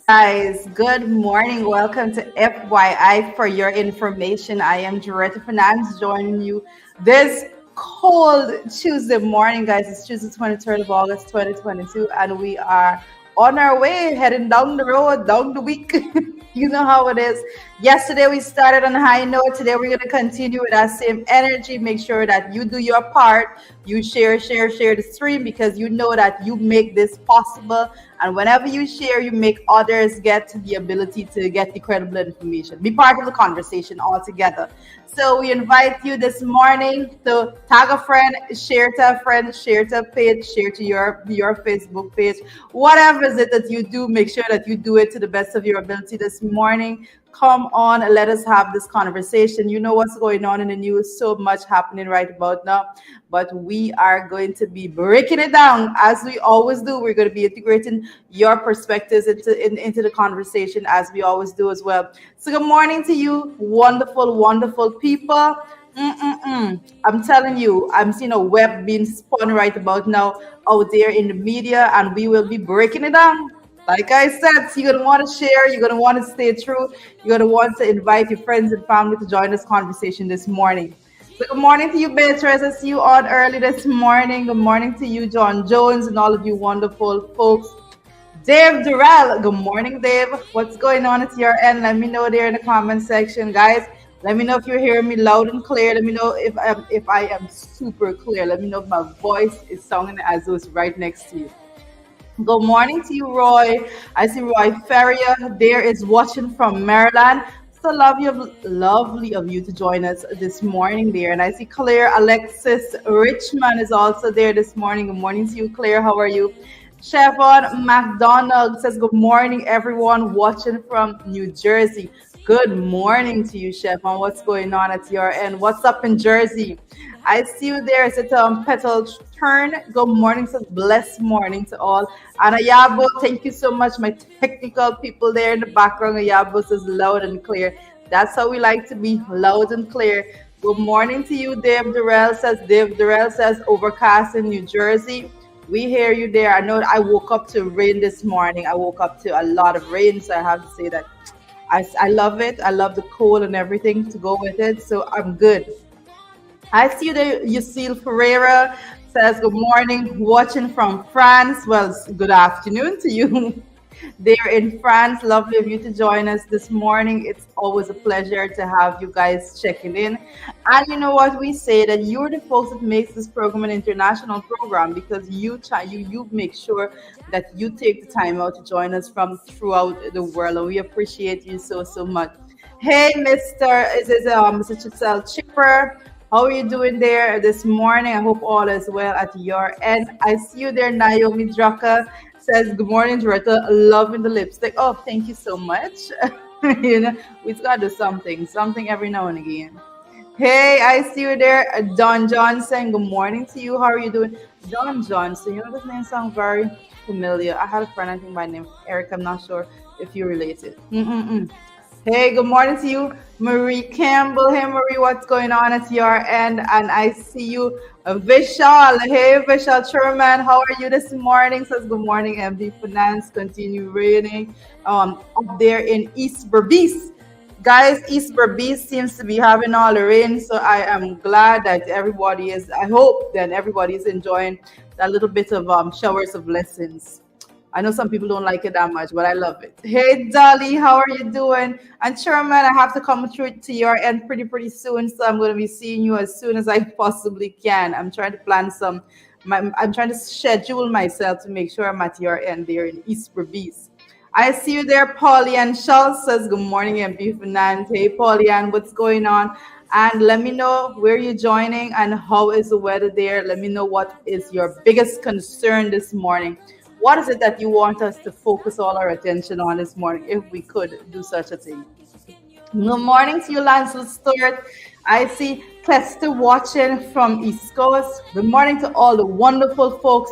Guys, good morning. Welcome to FYI. For your information, I am Doretta Finance joining you this cold Tuesday morning, guys. It's Tuesday, 23rd of August, 2022, and we are on our way, heading down the road, down the week. You know how it is. Yesterday we started on a high note. Today we're going to continue with that same energy. Make sure that you do your part. You share the stream because you know that you make this possible. And whenever you share, you make others get the ability to get the credible information. Be part of the conversation altogether. So we invite you this morning to tag a friend, share to a friend, share to a page, share to your Facebook page. Whatever is it that you do, make sure that you do it to the best of your ability this morning. Come on, let us have this conversation. You know what's going on in the news, so much happening right about now. But we are going to be breaking it down as we always do. We're going to be integrating your perspectives into the conversation as we always do as well. So good morning to you, wonderful, wonderful people. I'm telling you, I'm seeing a web being spun right about now out there in the media, and we will be breaking it down. Like I said, so you're going to want to share, you're going to want to stay true, you're going to want to invite your friends and family to join this conversation this morning. So good morning to you, Beatrice. I see you on early this morning. Good morning to you, John Jones, and all of you wonderful folks. Dave Durrell, good morning, Dave. What's going on at your end? Let me know there in the comment section, guys. Let me know if you're hearing me loud and clear. Let me know if I am super clear. Let me know if my voice is sounding as though it's right next to you. Good morning to you, Roy. I see Roy Ferrier there is watching from Maryland. So lovely of you to join us this morning there. And I see Claire Alexis Richmond is also there this morning. Good morning to you, Claire. How are you? Chevon McDonald says, good morning, everyone watching from New Jersey. Good morning to you, Chevon. What's going on at your end? What's up in Jersey? I see you there. It's a Petal Turn. Good morning. Says blessed morning to all. And Ayabo, thank you so much. My technical people there in the background. Ayabo says loud and clear. That's how we like to be, loud and clear. Good morning to you, Dave Durrell says overcast in New Jersey. We hear you there. I know I woke up to rain this morning. I woke up to a lot of rain, so I have to say that I love it. I love the cold and everything to go with it. So I'm good. I see you there. Yusil Ferreira says, good morning, watching from France. Well, good afternoon to you there in France. Lovely of you to join us this morning. It's always a pleasure to have you guys checking in. And you know what? We say that you're the folks that makes this program an international program because you make sure that you take the time out to join us from throughout the world. And we appreciate you so much. Hey, Mr. Chisel Chipper. How are you doing there this morning? I hope all is well at your end. I see you there, Naomi Drucker says, good morning, Doretta. Loving the lipstick. Oh, thank you so much. We've got to do something every now and again. Hey, I see you there, Don Johnson. Good morning to you. How are you doing? Don Johnson, this name sounds very familiar. I had a friend, I think by name Eric. I'm not sure if you're related. Hey, good morning to you, Marie Campbell. Hey, Marie, what's going on at your end? And I see you, Vishal. Hey, Vishal Sherman, how are you this morning? Says good morning, MD Finance. Continue raining up there in East Berbice. Guys, East Berbice seems to be having all the rain, so I am glad that I hope that everybody is enjoying that little bit of showers of blessings. I know some people don't like it that much, but I love it. Hey, Dolly, how are you doing? And Sherman, I have to come through to your end pretty soon, so I'm going to be seeing you as soon as I possibly can. I'm trying to plan I'm trying to schedule myself to make sure I'm at your end there in East Berbice. I see you there, Paulianne Schultz says, good morning, MP Finance. Hey, Paulianne, what's going on? And let me know where you're joining and how is the weather there. Let me know what is your biggest concern this morning. What is it that you want us to focus all our attention on this morning, if we could do such a thing? Good morning to you, Lancel Stewart. I see Clester watching from East Coast. Good morning to all the wonderful folks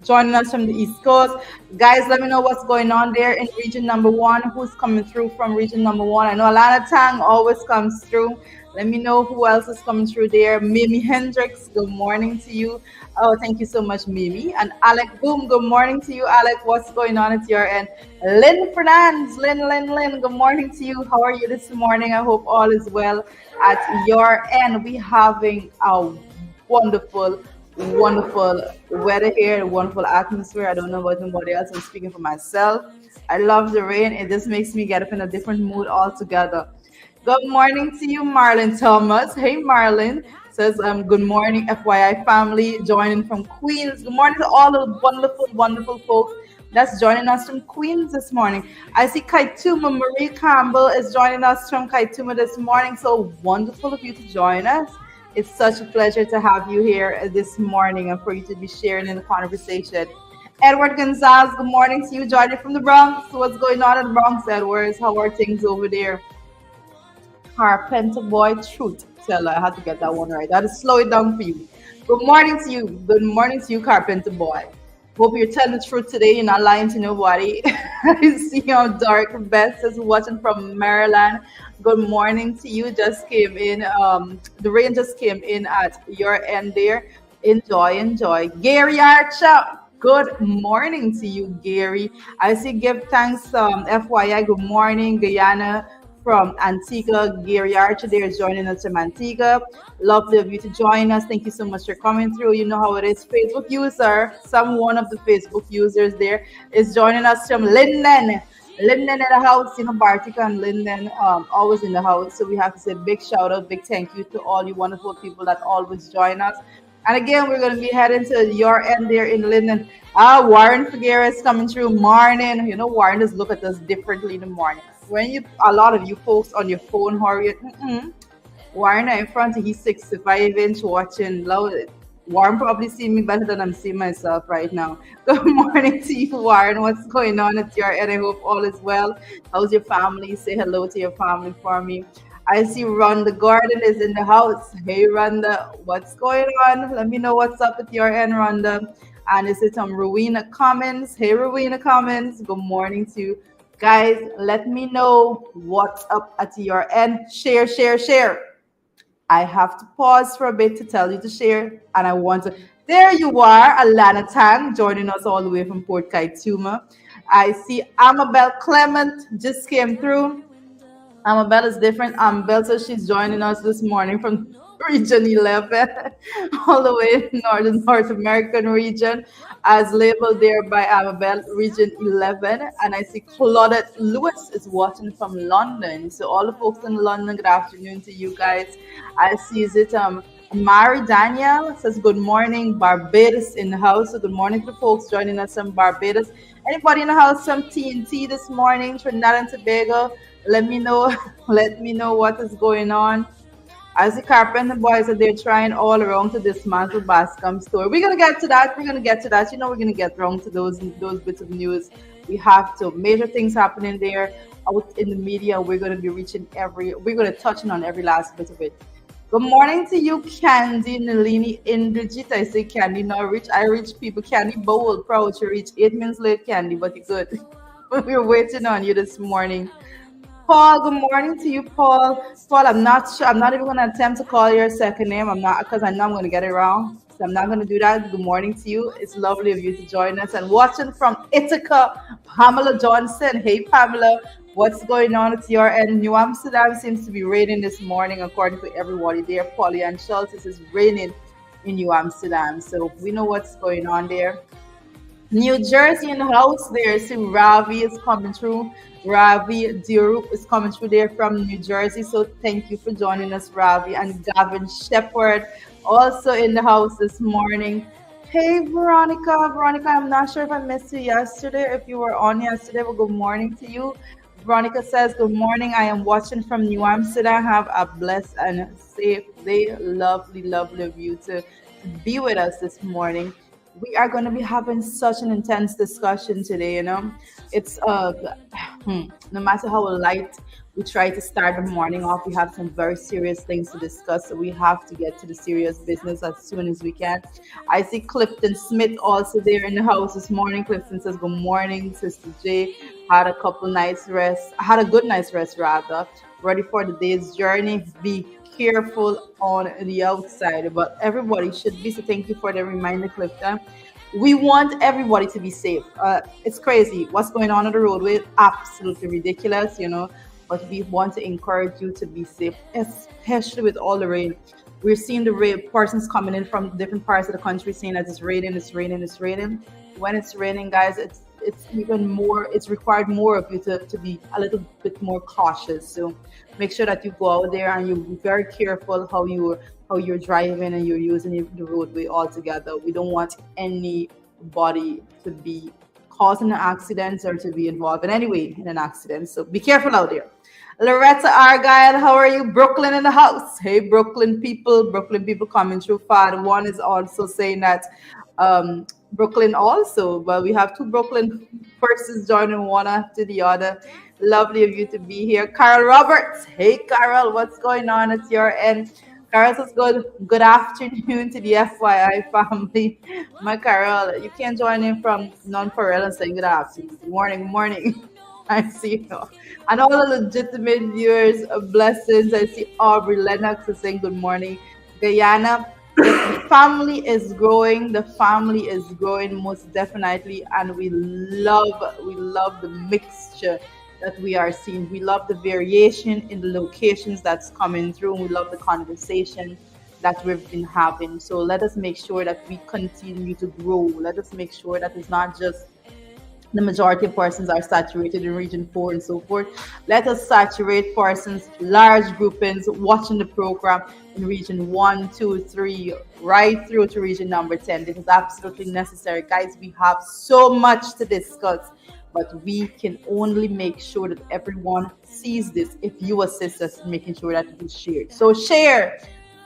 joining us from the East Coast. Guys, let me know what's going on there in region number one. Who's coming through from region number one? I know Alana Tang always comes through. Let me know who else is coming through there. Mimi Hendricks, good morning to you. Oh, thank you so much, Mimi. And Alec Boom, good morning to you, Alec. What's going on at your end? Lynn Fernandez, Lynn, good morning to you. How are you this morning? I hope all is well at your end. We having a wonderful, wonderful weather here, wonderful atmosphere. I don't know about anybody else. I'm speaking for myself. I love the rain. It just makes me get up in a different mood altogether. Good morning to you, Marlon Thomas. Hey, Marlon. Says, good morning, FYI family, joining from Queens. Good morning to all the wonderful, wonderful folks that's joining us from Queens this morning. I see Kaituma Marie Campbell is joining us from Kaituma this morning. So wonderful of you to join us. It's such a pleasure to have you here this morning and for you to be sharing in the conversation. Edward Gonzalez, good morning to you, joining from the Bronx. What's going on in the Bronx, Edwards? How are things over there? Carpenter Boy Truth Teller. I had to get that one right. I had to slow it down for you. Good morning to you. Good morning to you, Carpenter Boy. Hope you're telling the truth today. You're not lying to nobody. I see how Dark Best is watching from Maryland. Good morning to you. Just came in. The rain just came in at your end there. Enjoy. Gary Archer. Good morning to you, Gary. I see give thanks, FYI. Good morning, Guyana from Antigua. Gary Archer there is joining us from Antigua. Lovely of you to join us. Thank you so much for coming through. You know how it is. Facebook user, some one of the Facebook users there is joining us from Linden. Linden in the house, Bartika and Linden always in the house. So we have to say big shout out, big thank you to all you wonderful people that always join us. And again, we're going to be heading to your end there in Linden. Warren Figueres is coming through. Morning. Warren does look at us differently in the morning. When a lot of you folks on your phone, Harriet, Warren in front of his 65-inch watching loud. Warren probably see me better than I'm seeing myself right now. Good morning to you, Warren. What's going on at your end? I hope all is well. How's your family? Say hello to your family for me. I see Rhonda Gordon is in the house. Hey, Rhonda, what's going on? Let me know what's up at your end, Rhonda. And is it Rowena Cummins? Hey, Rowena Cummins. Good morning to you. Guys, let me know what's up at your end. Share. I have to pause for a bit to tell you to share. And I want to. There you are, Alana Tang, joining us all the way from Port Kaituma. I see Amabel Clement just came through. Amabel is different. Amabel says she's joining us this morning from region 11, all the way North American region, as labeled there by Amabel, region 11. And I see Claudette Lewis is watching from London. So all the folks in London, good afternoon to you guys. I see is it Mary Daniel says good morning, Barbados in the house. So good morning to the folks joining us from Barbados. Anybody in the house from TNT this morning, Trinidad and Tobago? Let me know. Let me know what is going on. As the Carpenter Boys are they're trying all around to dismantle Bascom store. We're gonna get to that. We're gonna get to that. We're gonna get around to those bits of news. We have to major things happening there out in the media. We're gonna be we're gonna touch on every last bit of it. Good morning to you, Candy Nalini Indrajit. I say Candy not rich. I reach people. Candy bold, proud to reach 8 minutes late, Candy, but you're good. We're waiting on you this morning. Paul, good morning to you, Paul. Paul, I'm not sure. I'm not even going to attempt to call your second name. I'm not, because I know I'm going to get it wrong. So I'm not going to do that. Good morning to you. It's lovely of you to join us. And watching from Ithaca, Pamela Johnson. Hey, Pamela, what's going on at your end? New Amsterdam seems to be raining this morning, according to everybody there. Polly and Schultz, is raining in New Amsterdam. So we know what's going on there. New Jersey in the house there. See, Ravi is coming through. Ravi Dirup is coming through there from New Jersey. So thank you for joining us, Ravi. And Gavin Shepard also in the house this morning. Hey, Veronica. Veronica, I'm not sure if I missed you yesterday. If you were on yesterday, well, good morning to you. Veronica says, good morning. I am watching from New Amsterdam. Have a blessed and safe day. Lovely, lovely of you to be with us this morning. We are going to be having such an intense discussion today. It's No matter how light we try to start the morning off, we have some very serious things to discuss. So we have to get to the serious business as soon as we can. I see Clifton Smith also there in the house this morning. Clifton says, "Good morning, Sister J. Had a couple nights rest. Had a good night's rest rather. Ready for the day's journey. Be careful on the outside, but everybody should be." So thank you for the reminder, Clifton. We want everybody to be safe. It's crazy what's going on the roadway. Absolutely ridiculous, But we want to encourage you to be safe, especially with all the rain. We're seeing the rain, persons coming in from different parts of the country saying that it's raining, it's raining, it's raining. When it's raining, guys, it's even more. It's required more of you to be a little bit more cautious. So make sure that you go out there and you be very careful how you're driving and you're using the roadway altogether. We don't want anybody to be causing an accident or to be involved in any way in an accident. So be careful out there. Loretta Argyle, how are you? Brooklyn in the house. Hey, Brooklyn people coming through. Father One is also saying that Brooklyn also, but we have two Brooklyn persons joining one after the other. Lovely of you to be here. Carol Roberts. Hey, Carol, what's going on at your end? Carol says, good afternoon to the FYI family. My Carol, you can join in from non-Pharrell and saying good afternoon. Good morning, good morning. I see you. And all the legitimate viewers, blessings. I see Aubrey Lennox is saying good morning. Guyana, the family is growing. The family is growing most definitely, and we love the mixture that we are seeing. We love the variation in the locations that's coming through. We love the conversation that we've been having. So let us make sure that we continue to grow. Let us make sure that it's not just the majority of persons are saturated in region 4 and so forth. Let us saturate persons, large groupings, watching the program in region 1, 2, 3, right through to region number 10. This is absolutely necessary. Guys, we have so much to discuss, but we can only make sure that everyone sees this if you assist us in making sure that it is shared. So share.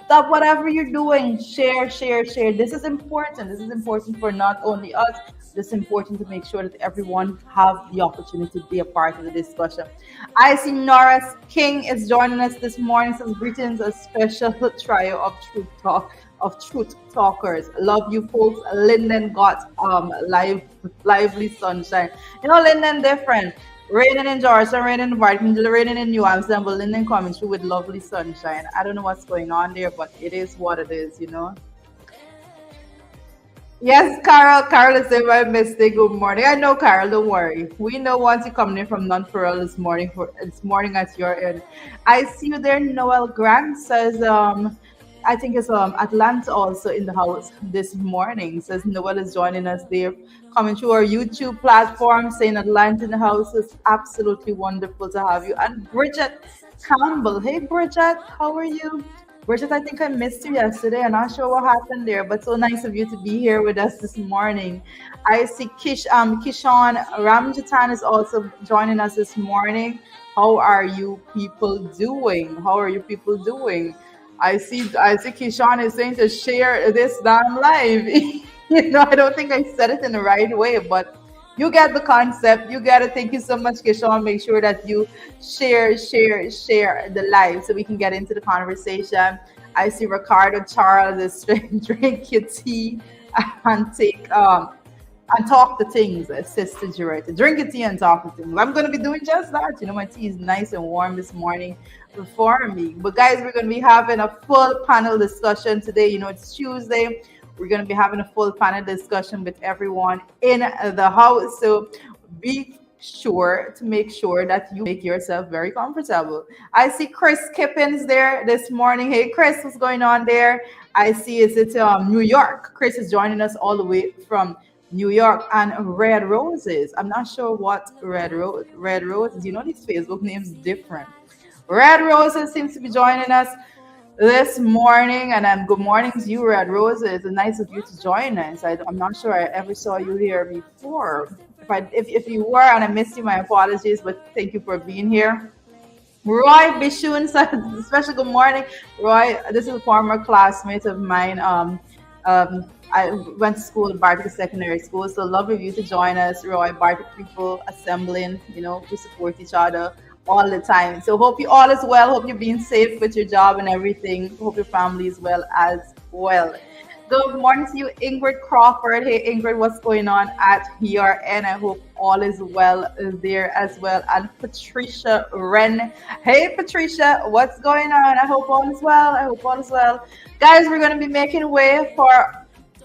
Stop whatever you're doing. Share, share, share. This is important. This is important for not only us. It's important to make sure that everyone have the opportunity to be a part of the discussion. I see Norris King is joining us this morning. Says greetings, a special trio of truth talkers. Love you folks. Linden got lively sunshine. Linden different. Raining in Georgia, raining in Barton, raining in New Amsterdam, but Linden coming through with lovely sunshine. I don't know what's going on there, but it is what it is. Yes, Carol. Carol is saying my mistake. Good morning. I know, Carol. Don't worry. We know once you're coming in from non-Pharrell this morning at your end. I see you there. Noel Grant says I think it's Atlanta also in the house this morning. Says Noel is joining us there, coming through our YouTube platform, saying Atlanta in the house is absolutely wonderful to have you. And Bridget Campbell. Hey, Bridget, how are you? Bridget, I think I missed you yesterday. I'm not sure what happened there, but so nice of you to be here with us this morning. I see Kishan Ramjatan is also joining us this morning. How are you people doing? How are you people doing? I see Kishan is saying to share this damn live. I don't think I said it in the right way, but you get the concept. You get it. Thank you so much, Kishan. Make sure that you share the live so we can get into the conversation. I see Ricardo Charles is drink your tea and take and talk the things, Sister Jaretta. Drink your tea and talk the things. I'm gonna be doing just that. My tea is nice and warm this morning before me. But guys, we're gonna be having a full panel discussion today. It's Tuesday. We're going to be having a full panel discussion with everyone in the house. So be sure to make sure that you make yourself very comfortable. I see Chris Kippins there this morning. Hey, Chris, what's going on there? I see it's New York. Chris is joining us all the way from New York. And Red Roses. I'm not sure what Red Roses. These Facebook names different. Red Roses seems to be joining us this morning, and good morning to you, Red Rose. It's nice of you to join us. I'm not sure I ever saw you here before. If you were and I missed you, my apologies, but thank you for being here. Roy Bishun says, special good morning, Roy. This is a former classmate of mine. I went to school at Bartic Secondary School. So love of you to join us, Roy. Bartic people assembling. We support each other all the time. So hope you all is well. Hope you're being safe with your job and everything. Hope your family is well as well. Good morning to you, Ingrid Crawford. Hey, Ingrid, what's going on at your end? I hope all is well there as well. And Patricia Wren. Hey, Patricia, what's going on? I hope all is well. I hope all is well. Guys, we're going to be making way for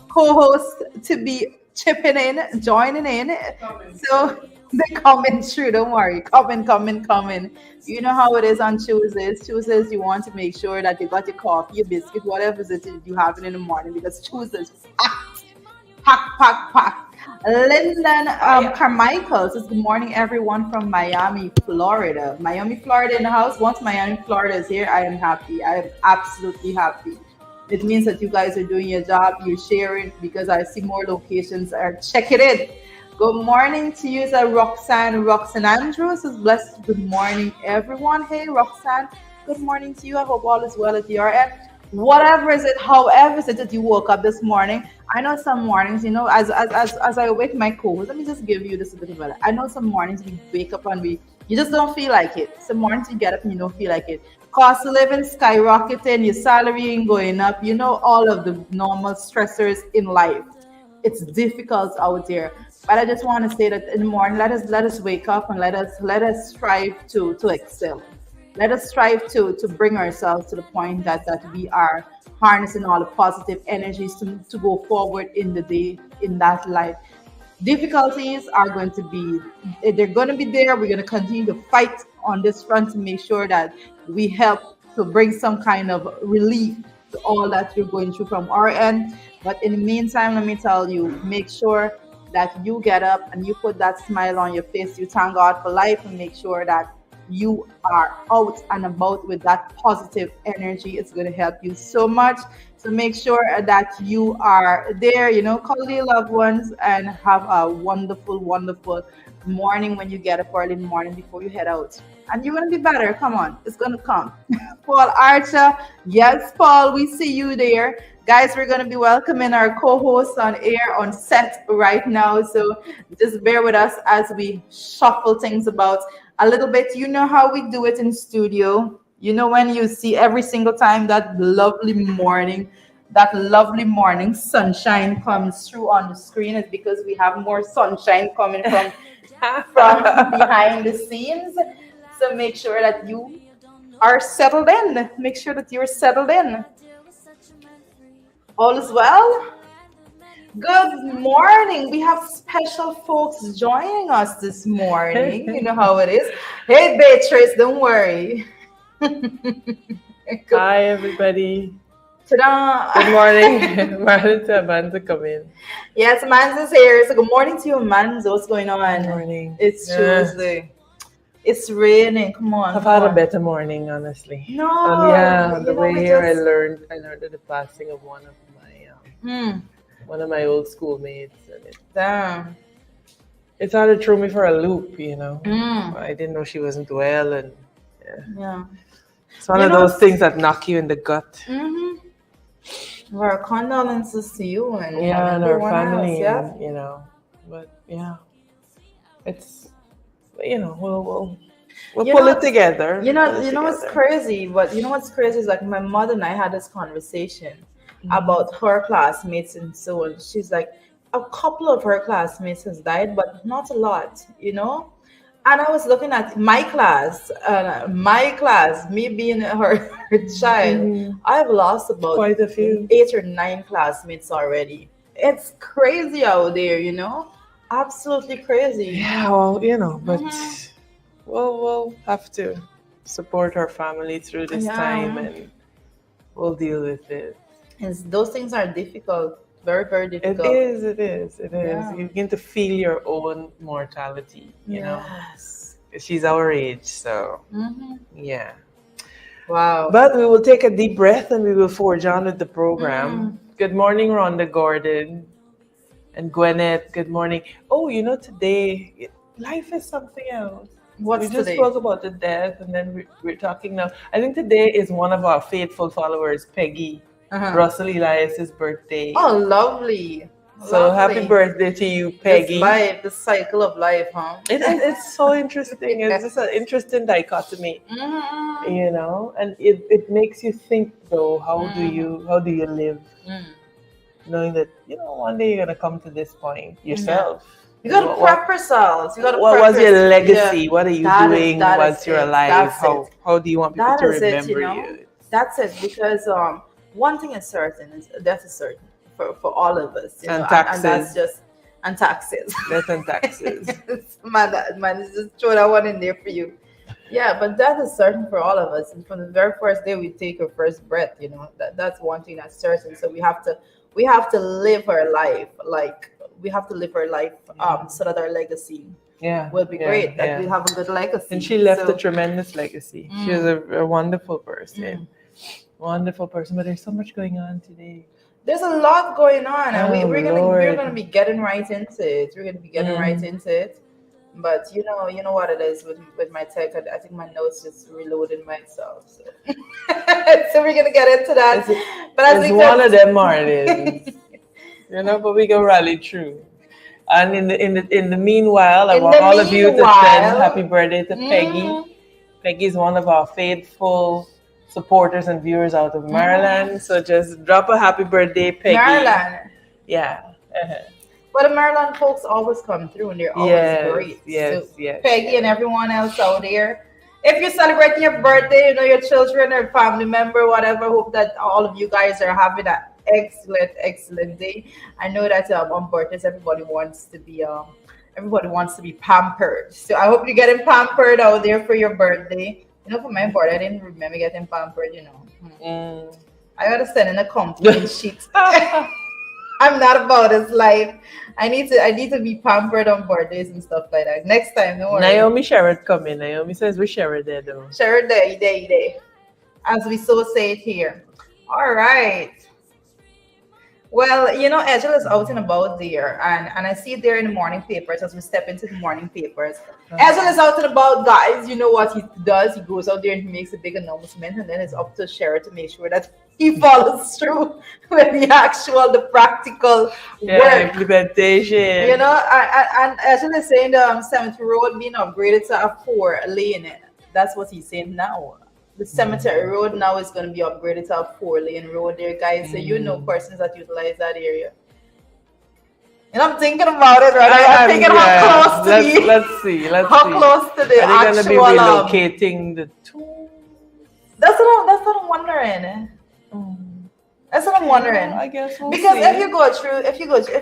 co-hosts to be chipping in, joining in. So they're coming through. Don't worry. Coming. You know how it is on Tuesdays. Tuesdays, you want to make sure that you got your coffee, your biscuit, whatever it is you have it in the morning, because Tuesdays pack. Lyndon Carmichael says, good morning, everyone from Miami, Florida. Miami, Florida in the house. Once Miami, Florida is here, I am happy. I am absolutely happy. It means that you guys are doing your job, you're sharing, because I see more locations are checking in. Good morning to you, Roxanne Andrews is blessed. Good morning, everyone. Hey, Roxanne, good morning to you. I hope all is well at your end. Whatever is it, however is it that you woke up this morning. I know some mornings, as I wake my co-host, let me just give you this a bit of a. I know some mornings we wake up and you just don't feel like it. Some mornings you get up and you don't feel like it. Cost of living skyrocketing, your salary ain't going up. All of the normal stressors in life. It's difficult out there. But I just want to say that in the morning, let us wake up and let us strive to excel. Let us strive to bring ourselves to the point that we are harnessing all the positive energies to go forward in the day, in that life. Difficulties are going to be, they're going to be there. We're going to continue to fight on this front to make sure that we help to bring some kind of relief to all that you're going through from our end. But in the meantime, let me tell you, make sure that you get up and you put that smile on your face. You thank God for life and make sure that you are out and about with that positive energy. It's going to help you so much. So make sure that you are there, call your loved ones and have a wonderful, wonderful morning when you get up early in the morning before you head out. And you're going to be better. Come on, it's going to come. Paul Archer. Yes, Paul, we see you there. Guys, we're going to be welcoming our co-hosts on air, on set right now. So just bear with us as we shuffle things about a little bit. You know how we do it in studio. When you see every single time that lovely morning sunshine comes through on the screen, is because we have more sunshine coming from behind the scenes. So make sure that you are settled in. Make sure that you're settled in. All is well? Good morning. We have special folks joining us this morning. You know how it is. Hey, Beatrice, don't worry. Hi, everybody. Ta-da. Good morning. Morning to Amanda come in. Yes, Amanda's here. So good morning to you, Amanda. What's going on? Good morning. It's Tuesday. It's raining. Come on. I've had a better morning, honestly. No. On the way here, I learned of the passing of one of my old schoolmates, and it sort of threw me for a loop. I didn't know she wasn't well, and it's one of those things that knock you in the gut. Mm-hmm. Our condolences to you and and our family, else, and, but it's we'll pull it together. What's crazy? But what's crazy is like my mother and I had this conversation about her classmates and so on. She's like, a couple of her classmates has died, but not a lot, And I was looking at my class, me being her child. I've lost about quite a few, 8 or 9 classmates already. It's crazy out there, absolutely crazy. Yeah, well, but we'll have to support our family through this time, and we'll deal with it. And those things are difficult, very, very difficult. It is. You begin to feel your own mortality, you know. She's our age, so yeah. Wow. But we will take a deep breath and we will forge on with the program. Good morning, Rhonda Gordon and Gwyneth. Good morning. Oh, today, life is something else. What's we just today? spoke about the death, and then we're talking now. I think today is one of our faithful followers, Peggy. Russell Elias's birthday. Oh, lovely. So happy birthday to you, Peggy. This life, the cycle of life, huh? It's so interesting. It's just an interesting dichotomy, you know, and it makes you think though. How do you live, knowing that one day you're gonna come to this point yourself. You gotta prep yourselves. You gotta. What was your legacy? What are you doing once you're alive? How do you want people to remember you? That's it. Because one thing is certain: is death is certain for all of us. And taxes. And that's just taxes. Death and taxes. man, just throw that one in there for you. Yeah, but death is certain for all of us, and from the very first day we take our first breath, that's one thing that's certain. So we have to live our life so that our legacy will be great. That we have a good legacy. And she left a tremendous legacy. She was a wonderful person. Wonderful person. But there's so much going on today. There's a lot going on, and we're gonna be getting right into it. We're gonna be getting right into it. But you know what it is with my tech. I think my notes just reloaded myself. So, so we're gonna get into that. But I think one of them martyrs, but we can rally through. And in the meanwhile, I want all of you to send happy birthday to Peggy. Peggy is one of our faithful supporters and viewers out of Maryland. So just drop a happy birthday, Peggy. Maryland. Yeah. But the Maryland folks always come through, and they're always great. Yes. Peggy and everyone else out there, if you're celebrating your birthday, your children or family member, whatever, hope that all of you guys are having an excellent day. I know that on birthdays, everybody wants to be pampered. So I hope you're getting pampered out there for your birthday. For my birthday, I didn't remember getting pampered. I gotta send in a complaint sheet. I'm not about this life. I need to be pampered on birthdays and stuff like that. Next time, don't worry. Naomi Sherrod coming. Naomi says we Sherrod there though. Sherrod there. As we so say it here. All right. Well, Angela is out and about there, and I see it there in the morning papers as we step into the morning papers. Angela is out and about, guys. You know what he does? He goes out there and he makes a big announcement, and then it's up to Sherrod to make sure that he follows through with the practical work. Implementation. And Angela is saying the Cemetery Road being upgraded to a 4-lane. That's what he's saying now. The Cemetery Road now is going to be upgraded to a 4-lane road there, guys. So persons that utilize that area. And I'm thinking about it, right? I'm thinking how close to Let's see. Close to the actual. Are they going to be relocating the tomb? That's what I'm wondering. That's what I'm wondering. I guess we'll because see. if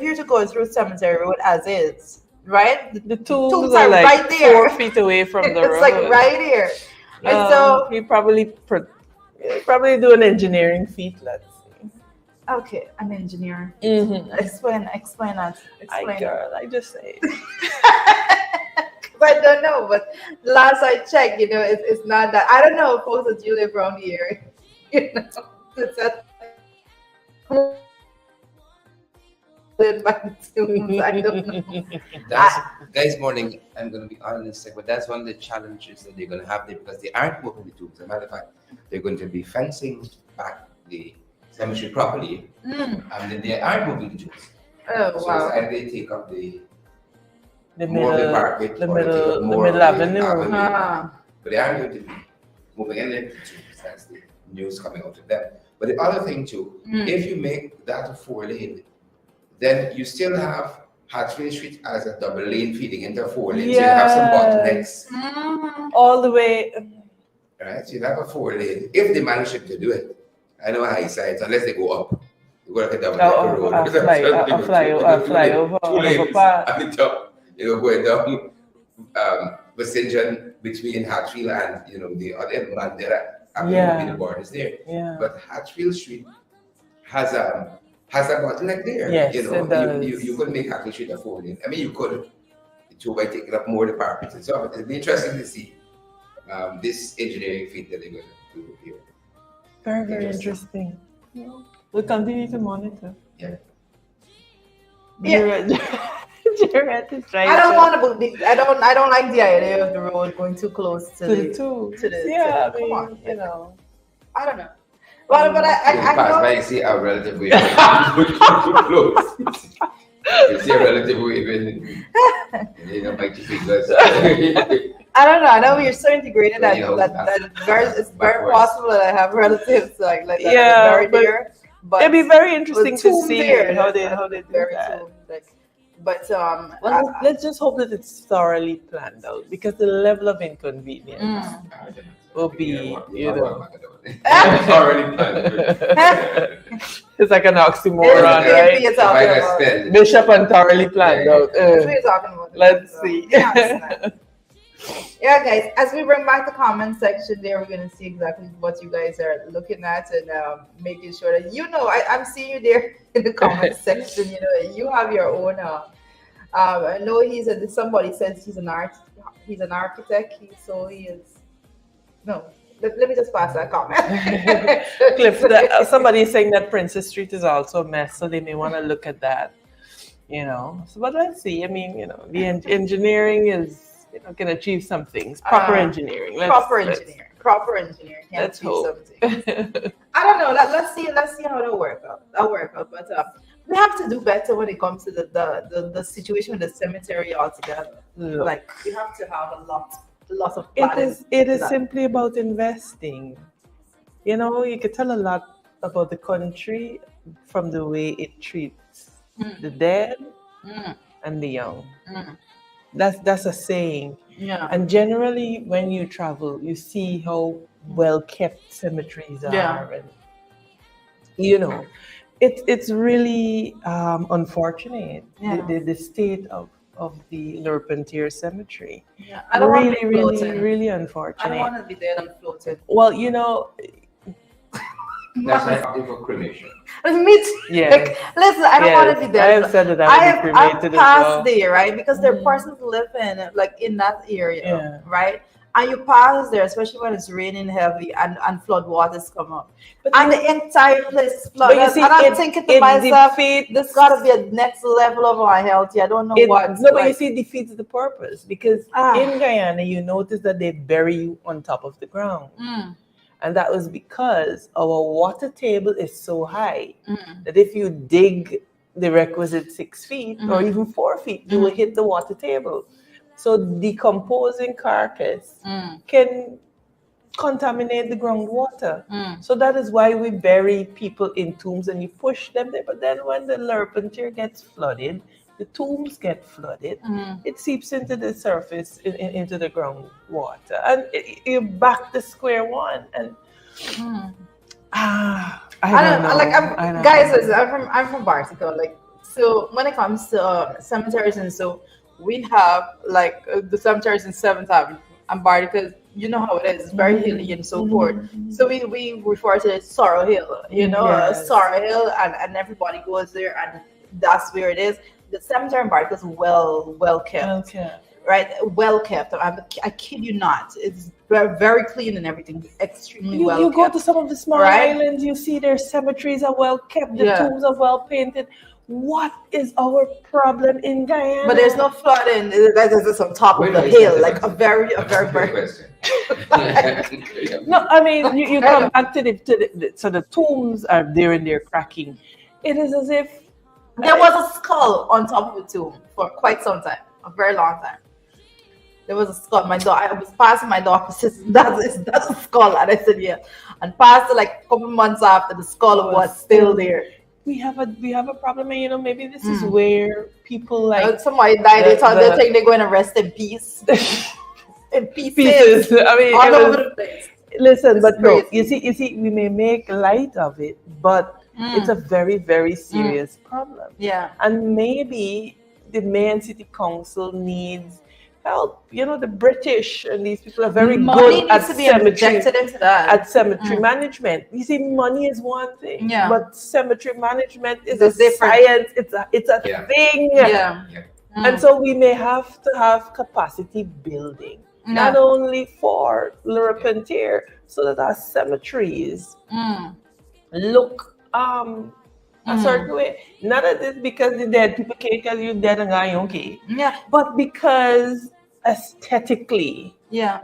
you're to go through Cemetery Road as is, right? The tombs are like right there. 4 feet away from the road. It's like right here. And so he probably do an engineering feat. Let's see. Okay, an engineer. Explain that. I just say. I don't know, but last I checked, it's not that. I don't know if folks that you live around here, I don't know. Guys, morning. I'm going to be honest, but that's one of the challenges that they're going to have there because they aren't moving the tombs. As a matter of fact, they're going to be fencing back the cemetery properly, and then they aren't moving the tombs. Oh, so wow. it's either they take up the middle, the parapet, the or they take middle, up the more middle of the avenue. But they aren't going to be moving any of the tombs. That's the news coming out of them. But the other thing too, if you make that a 4-lane, then you still have Hatfield Street as a double lane feeding into a 4-lane. So you have some bottlenecks. All the way. Right? So you have a 4-lane. If they manage to do it. I know high sides, unless they go up. You go like a double road. A flyover. Two lanes at the top. Going down Vicinjon between Hatfield and the other Mandela. The borders there. Yeah. But Hatfield Street has a bottleneck there. Yes, it does. You could make Hatfield Street a 4-lane. I mean, you could too by taking up more departments and so on. It'll be interesting to see this engineering feat that they're going to do here. Very, very interesting. We'll continue to monitor. Yeah. Jarrett is right. I don't want to believe. I don't like the idea of the road going too close to the. Yeah, come on, you know. I don't know. Well, but I pass know. by, you see a relative waving. Close. You see a relative waving. Bite your fingers. I don't know. I know you're so integrated that it's very possible that I have relatives like that are very there. But it'd be very interesting to see there, how they do that. But well, let's just hope that it's thoroughly planned out, because the level of inconvenience will be, already planned. It's like an oxymoron, right? If I can spend Bishop and thoroughly planned out. Let's see. Yeah, guys, as we bring back the comment section there, we're going to see exactly what you guys are looking at and making sure that, I'm seeing you there in the comment section. You have your own. I know somebody says he's an architect. No, let me just pass that comment. Cliff, somebody is saying that Princess Street is also a mess, so they may want to look at that. So, but let's see. I mean, the engineering is. Can achieve some things. Proper engineering. Proper engineering. Let's hope. I don't know. Let's see how that'll work out. But we have to do better when it comes to the situation with the cemetery altogether. Like we have to have a lot of planning. It is simply about investing. You could tell a lot about the country from the way it treats the dead and the young. That's a saying. Yeah. And generally, when you travel, you see how well kept cemeteries are, and it's really unfortunate the state of the Lerpentier Cemetery. Yeah, I don't want to be really unfortunate. I don't want to be dead and floated. Well, that's like opting for cremation. Me too. Yeah. Listen, I don't want to be dead. I have said that I would be cremated as well. There, right? Because there are persons living in that area, right? And you pass there, especially when it's raining heavy and flood waters come up. And the entire place is flooded. And I'm thinking to myself, this got to be a next level of unhealthy. I don't know what. No, but you see, it defeats the purpose. Because in Guyana, you notice that they bury you on top of the ground. And that was because our water table is so high that if you dig the requisite 6 feet or even 4 feet, you will hit the water table. So decomposing carcass can contaminate the groundwater. So that is why we bury people in tombs and you push them there. But then when the Lerpentier gets flooded, the tombs get flooded, it seeps into the surface, into the groundwater, and you're back to square one. And I don't know. Guys, listen, I'm from Bartica. So when it comes to cemeteries, and so we have the cemeteries in 7th Avenue and Bartica. You know how it is; it's very hilly and so forth. So we refer to it as Sorrow Hill. Sorrow Hill, and everybody goes there, and that's where it is. The cemetery in Bartica is well kept, right? Well kept. I kid you not. It's very, very clean and everything. Extremely well kept. You go to some of the small islands, you see their cemeteries are well kept. The tombs are well painted. What is our problem in Guyana? But there's no flooding. It's on top of the hill, a very question. No, I mean you come back to the tombs are there and they're cracking. It is as if there was a skull on top of the tomb for quite some time, a very long time. There was a skull. I was passing my daughter, says, that's a skull. And I said, yeah. And passed a couple months after, the skull was still there. We have a problem, and maybe this is where people somebody died. They think they're going to rest in peace. In pieces. I mean, all over the place. Listen, it's but crazy. No, you see, we may make light of it, but it's a very, very serious problem. Yeah. And maybe the mayor and city council needs help. The British and these people are very good at cemetery management. You see, money is one thing, but cemetery management is a science. It's a thing. Yeah. And so we may have to have capacity building, not only for Lerpentier, so that our cemeteries look a certain way. Not that it's because the dead people can't tell you dead and going okay. Yeah. But because aesthetically. Yeah.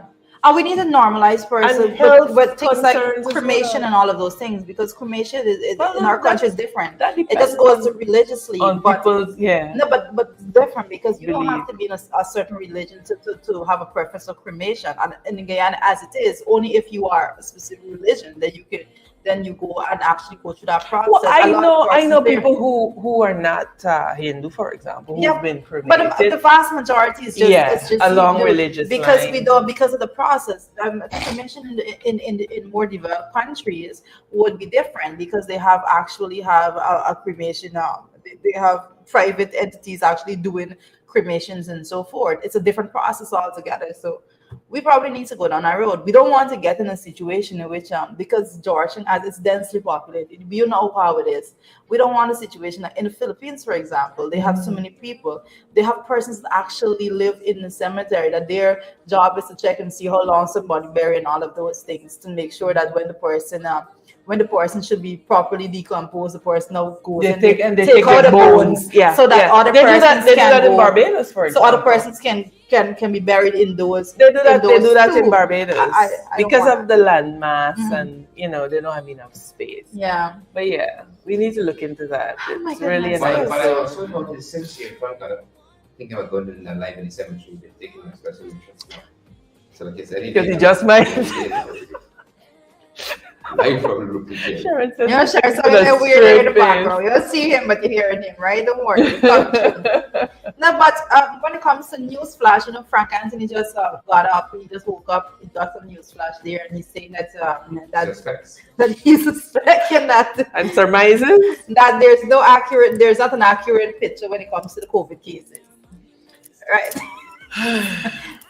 we need to normalize person with things like cremation and all of those things, because cremation is in our country is different. It just goes religiously. On people's, No, but it's different because you don't have to be in a certain religion to have a preference of cremation. And in Guyana, as it is, only if you are a specific religion that you can. Then you go and actually go through that process. Well, I know people who are not Hindu, for example, who've been cremated. But the vast majority is just it's just along religious because lines. we don't, because of the process. Cremation in more developed countries would be different because they actually have a cremation. They have private entities actually doing cremations and so forth. It's a different process altogether. So we probably need to go down that road. We don't want to get in a situation in which, because Georgia, as it's densely populated, you know how it is. We don't want a situation like in the Philippines, for example. They have so many people. They have persons that actually live in the cemetery, that their job is to check and see how long somebody buried and all of those things to make sure that when the person should be properly decomposed, the person now goes and take out the bones, so that other persons they do that in Barbados, for example. So other persons can be buried in those. They do that in Barbados because of the land mass, and they don't have enough space. Yeah, but we need to look into that. It's really a but nice. I also noticed since you're thinking about going to the live in the cemetery, they're taking a special interest. So like I said, because you just might. I probably look at you. Sharon so weird in the background. You don't see him, but you're hearing him, right? Don't worry. No, but when it comes to news flash, Frank Anthony just got up. He just woke up. He got some news flash there, and he's saying that he's suspecting that and surmises that there's not an accurate picture when it comes to the COVID cases. Right?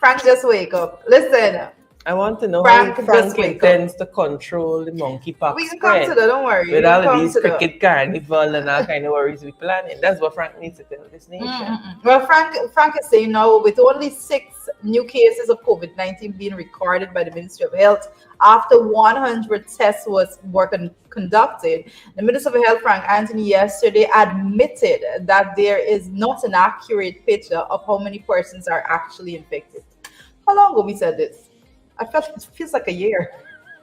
Frank just wake up. Listen. I want to know how Frank intends to control the monkeypox. We can come to that, don't worry. With all of these cricket carnival and all kind of worries we planning. That's what Frank needs to tell this nation. Well, Frank is saying now, with only 6 new cases of COVID-19 being recorded by the Ministry of Health after 100 tests were conducted, the Minister of Health, Frank Anthony, yesterday admitted that there is not an accurate picture of how many persons are actually infected. How long ago we said this? It feels like a year.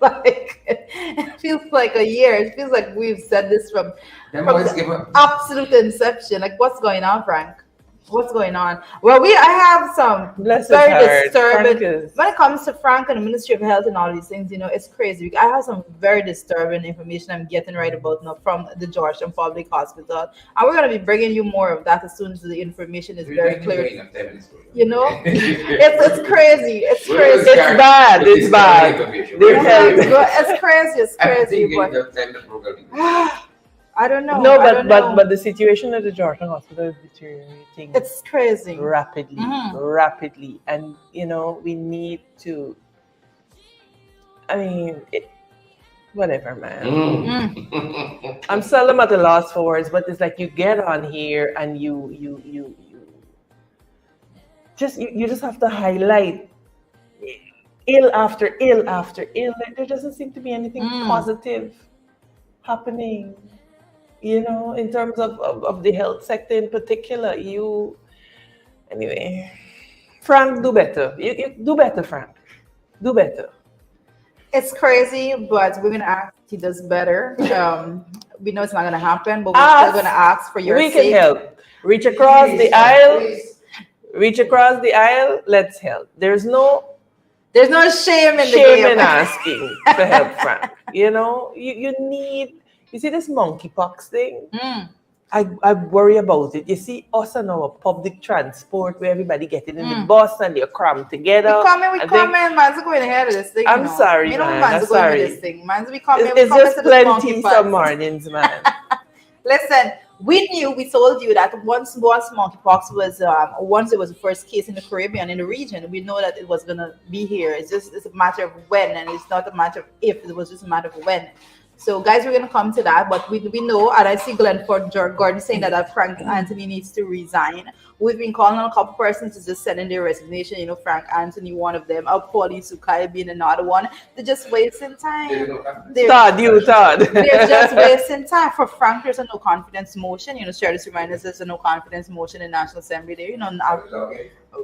It feels like a year. It feels like we've said this from the absolute inception. Like, what's going on, Frank? What's going on? Well, I have some very disturbing when it comes to Frank and the Ministry of Health and all these things. It's crazy. I have some very disturbing information I'm getting right about now from the Georgetown Public Hospital, and we're going to be bringing you more of that as soon as the information is very clear. It's crazy. It's crazy. It's bad. It's bad. It's crazy. It's crazy. I don't know. No, but the situation at the Georgetown Hospital is deteriorating. It's crazy. Rapidly. And, we need to, whatever, man. I'm seldom at a loss for words, but it's like you get on here and you just have to highlight ill after ill after ill. Like, there doesn't seem to be anything positive happening. In terms of the health sector in particular, anyway, Frank, do better. You do better, Frank. Do better. It's crazy, but we're gonna ask if he does better. We know it's not gonna happen, but we're still gonna ask for your sake. We can help. Reach across the aisle. Let's help. There's no shame in asking to help Frank. You need. You see this monkeypox thing? I worry about it. You see us on our public transport where everybody getting in the bus and they're crammed together. We coming. Man's going ahead of this thing. I'm sorry, man. Man's going with this thing. Man's we coming. It's just plenty some mornings, man. Listen, we told you that once monkeypox was once it was the first case in the Caribbean, in the region, we know that it was gonna be here. It's a matter of when, and it's not a matter of if. It was just a matter of when. So, guys, we're going to come to that, but we know, and I see Glenford Gordon saying that Frank Anthony needs to resign. We've been calling on a couple persons to just send in their resignation. Frank Anthony, one of them, Pauline Sukai being another one. They're just wasting time. Todd. They're just wasting time. For Frank, there's a no confidence motion. Share this reminder, there's a no confidence motion in National Assembly there.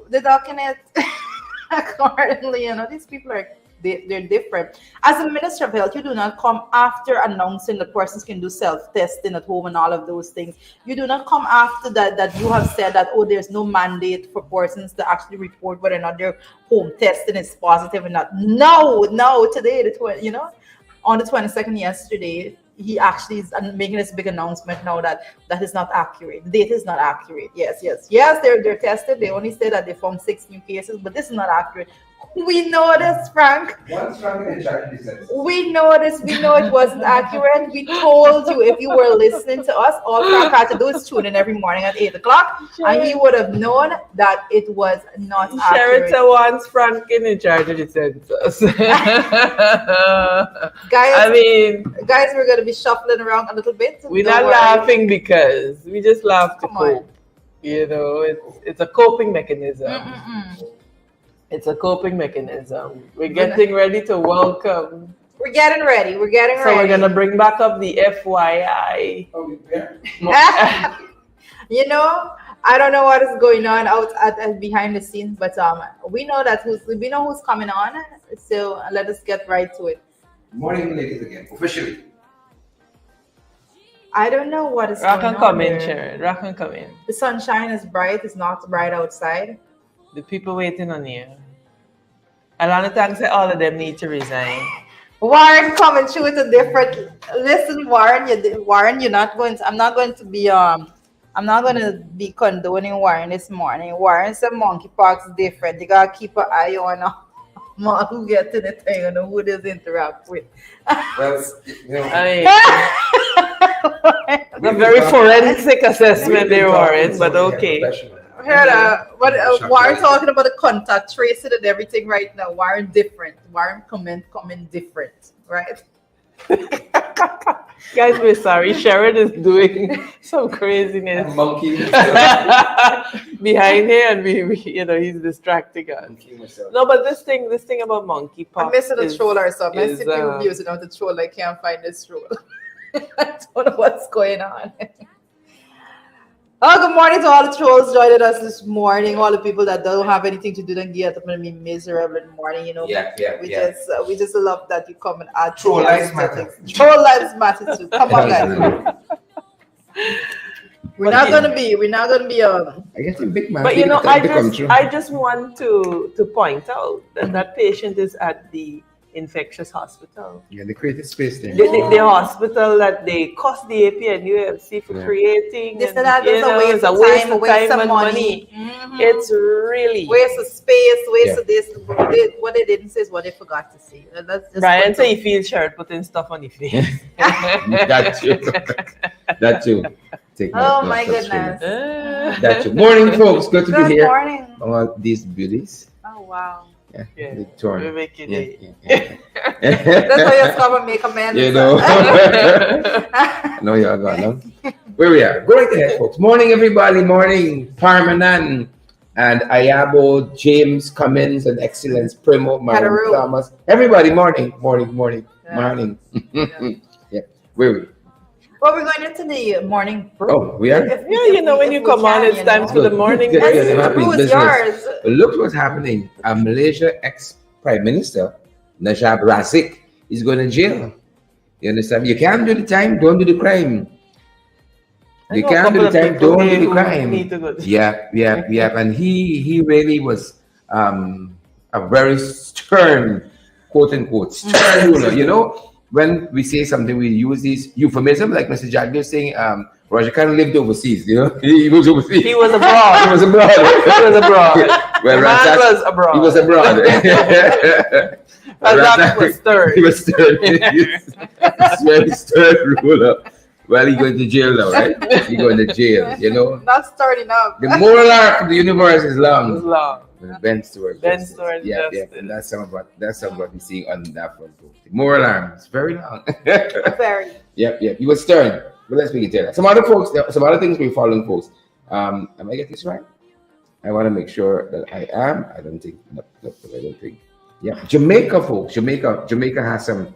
They're talking it. accordingly. These people they're different. As a minister of health, you do not come after announcing that persons can do self-testing at home and all of those things. You do not come after that you have said that, oh, there's no mandate for persons to actually report whether or not their home testing is positive or not. No, today, on the 22nd yesterday, he actually is making this big announcement now that is not accurate. The data is not accurate. Yes, they're tested. They only say that they found 6 new cases, but this is not accurate. We know this, Frank. Once Frank in charge of this. We know this. We know it wasn't accurate. We told you if you were listening to us, all Frank had to do is tune in every morning at 8 o'clock, and he would have known that it was not accurate. Sherita wants Frank in charge of the census. Guys, we're going to be shuffling around a little bit. We're not laughing because we just laugh to cope. It's a coping mechanism. It's a coping mechanism. We're getting ready to welcome. We're getting ready. So we're going to bring back up the FYI. I don't know what is going on out at behind the scenes, but we know who's coming on. So let us get right to it. Morning, ladies, again, officially. I don't know what is going on. Come in, Sharon. Rock and come in. The sunshine is bright. It's not bright outside. The people waiting on you. Alana thanks that all of them need to resign. Warren coming through with a different. Listen, Warren, you're not going to. I'm not going to be condoning Warren this morning. Warren said monkeypox is different. You gotta keep an eye on who gets to the thing and who does interact with. Well, a very forensic assessment there, Warren, but okay. Warren talking about the contact tracing and everything right now. Warren different. Warren comment different, right? Guys, we're sorry. Sharon is doing some craziness. Monkey behind here, and we he's distracting us. No, but this thing about monkeypox. I'm missing a troll or something. I see people using out the troll. I can't find this troll. I don't know what's going on. Oh, good morning to all the trolls joining us this morning. All the people that don't have anything to do and get up and be miserable in the morning. We just love that you come and add. Troll lives matter. Troll lives matter too. Come on, guys. We're not gonna be. I guess you're big man. But I just want to point out that patient is at the infectious hospital. Yeah, they created space there. The hospital that they cost the AP and UFC for creating. It's a waste of time and money. Mm-hmm. It's really waste of space, waste of this. What they didn't say is what they forgot to say. Brian said he feels shirt putting stuff on his face. That too. Oh my goodness. That too. Morning, folks. Good to be here. Good morning. All these beauties. Oh wow. Yeah. We're making it. That's why you come and make a man. No, you're gone. Where we are. Go right ahead, folks. Morning, everybody. Morning, Parmanan and Ayabo, James, Cummins, and Excellence, Primo, Mario Thomas. Everybody, morning. Yeah. Where we? Well, we're going into the morning brew. Oh, we are? When you come on, it's time for the morning brew. Who is yours? Look what's happening. A Malaysia ex-Prime Minister, Najib Razak, is going to jail. You understand? You can't do the time, don't do the crime. You can't do the time, don't do the crime. Yeah. And he really was a very stern, quote unquote, stern ruler, When we say something, we use these euphemisms, like Mr. Jack was saying, Roger Khan lived overseas, He was overseas. He was abroad. He was abroad. Well, Razak was abroad. He was abroad. Razak was stern. He was stern. He's very stern ruler. Well, he's going to jail now, right? He's going to jail, Not starting up. The moral arc of the universe is long. It's long. Ben Stewart. Yeah. And that's some of what we're seeing on that front. The moral arm is very long. Very. Yep. He was stern. But let's begin to that. Some other things we're following, folks. Am I getting this right? I want to make sure that I am. I don't think. No, I don't think. Yeah. Jamaica, folks. Jamaica has some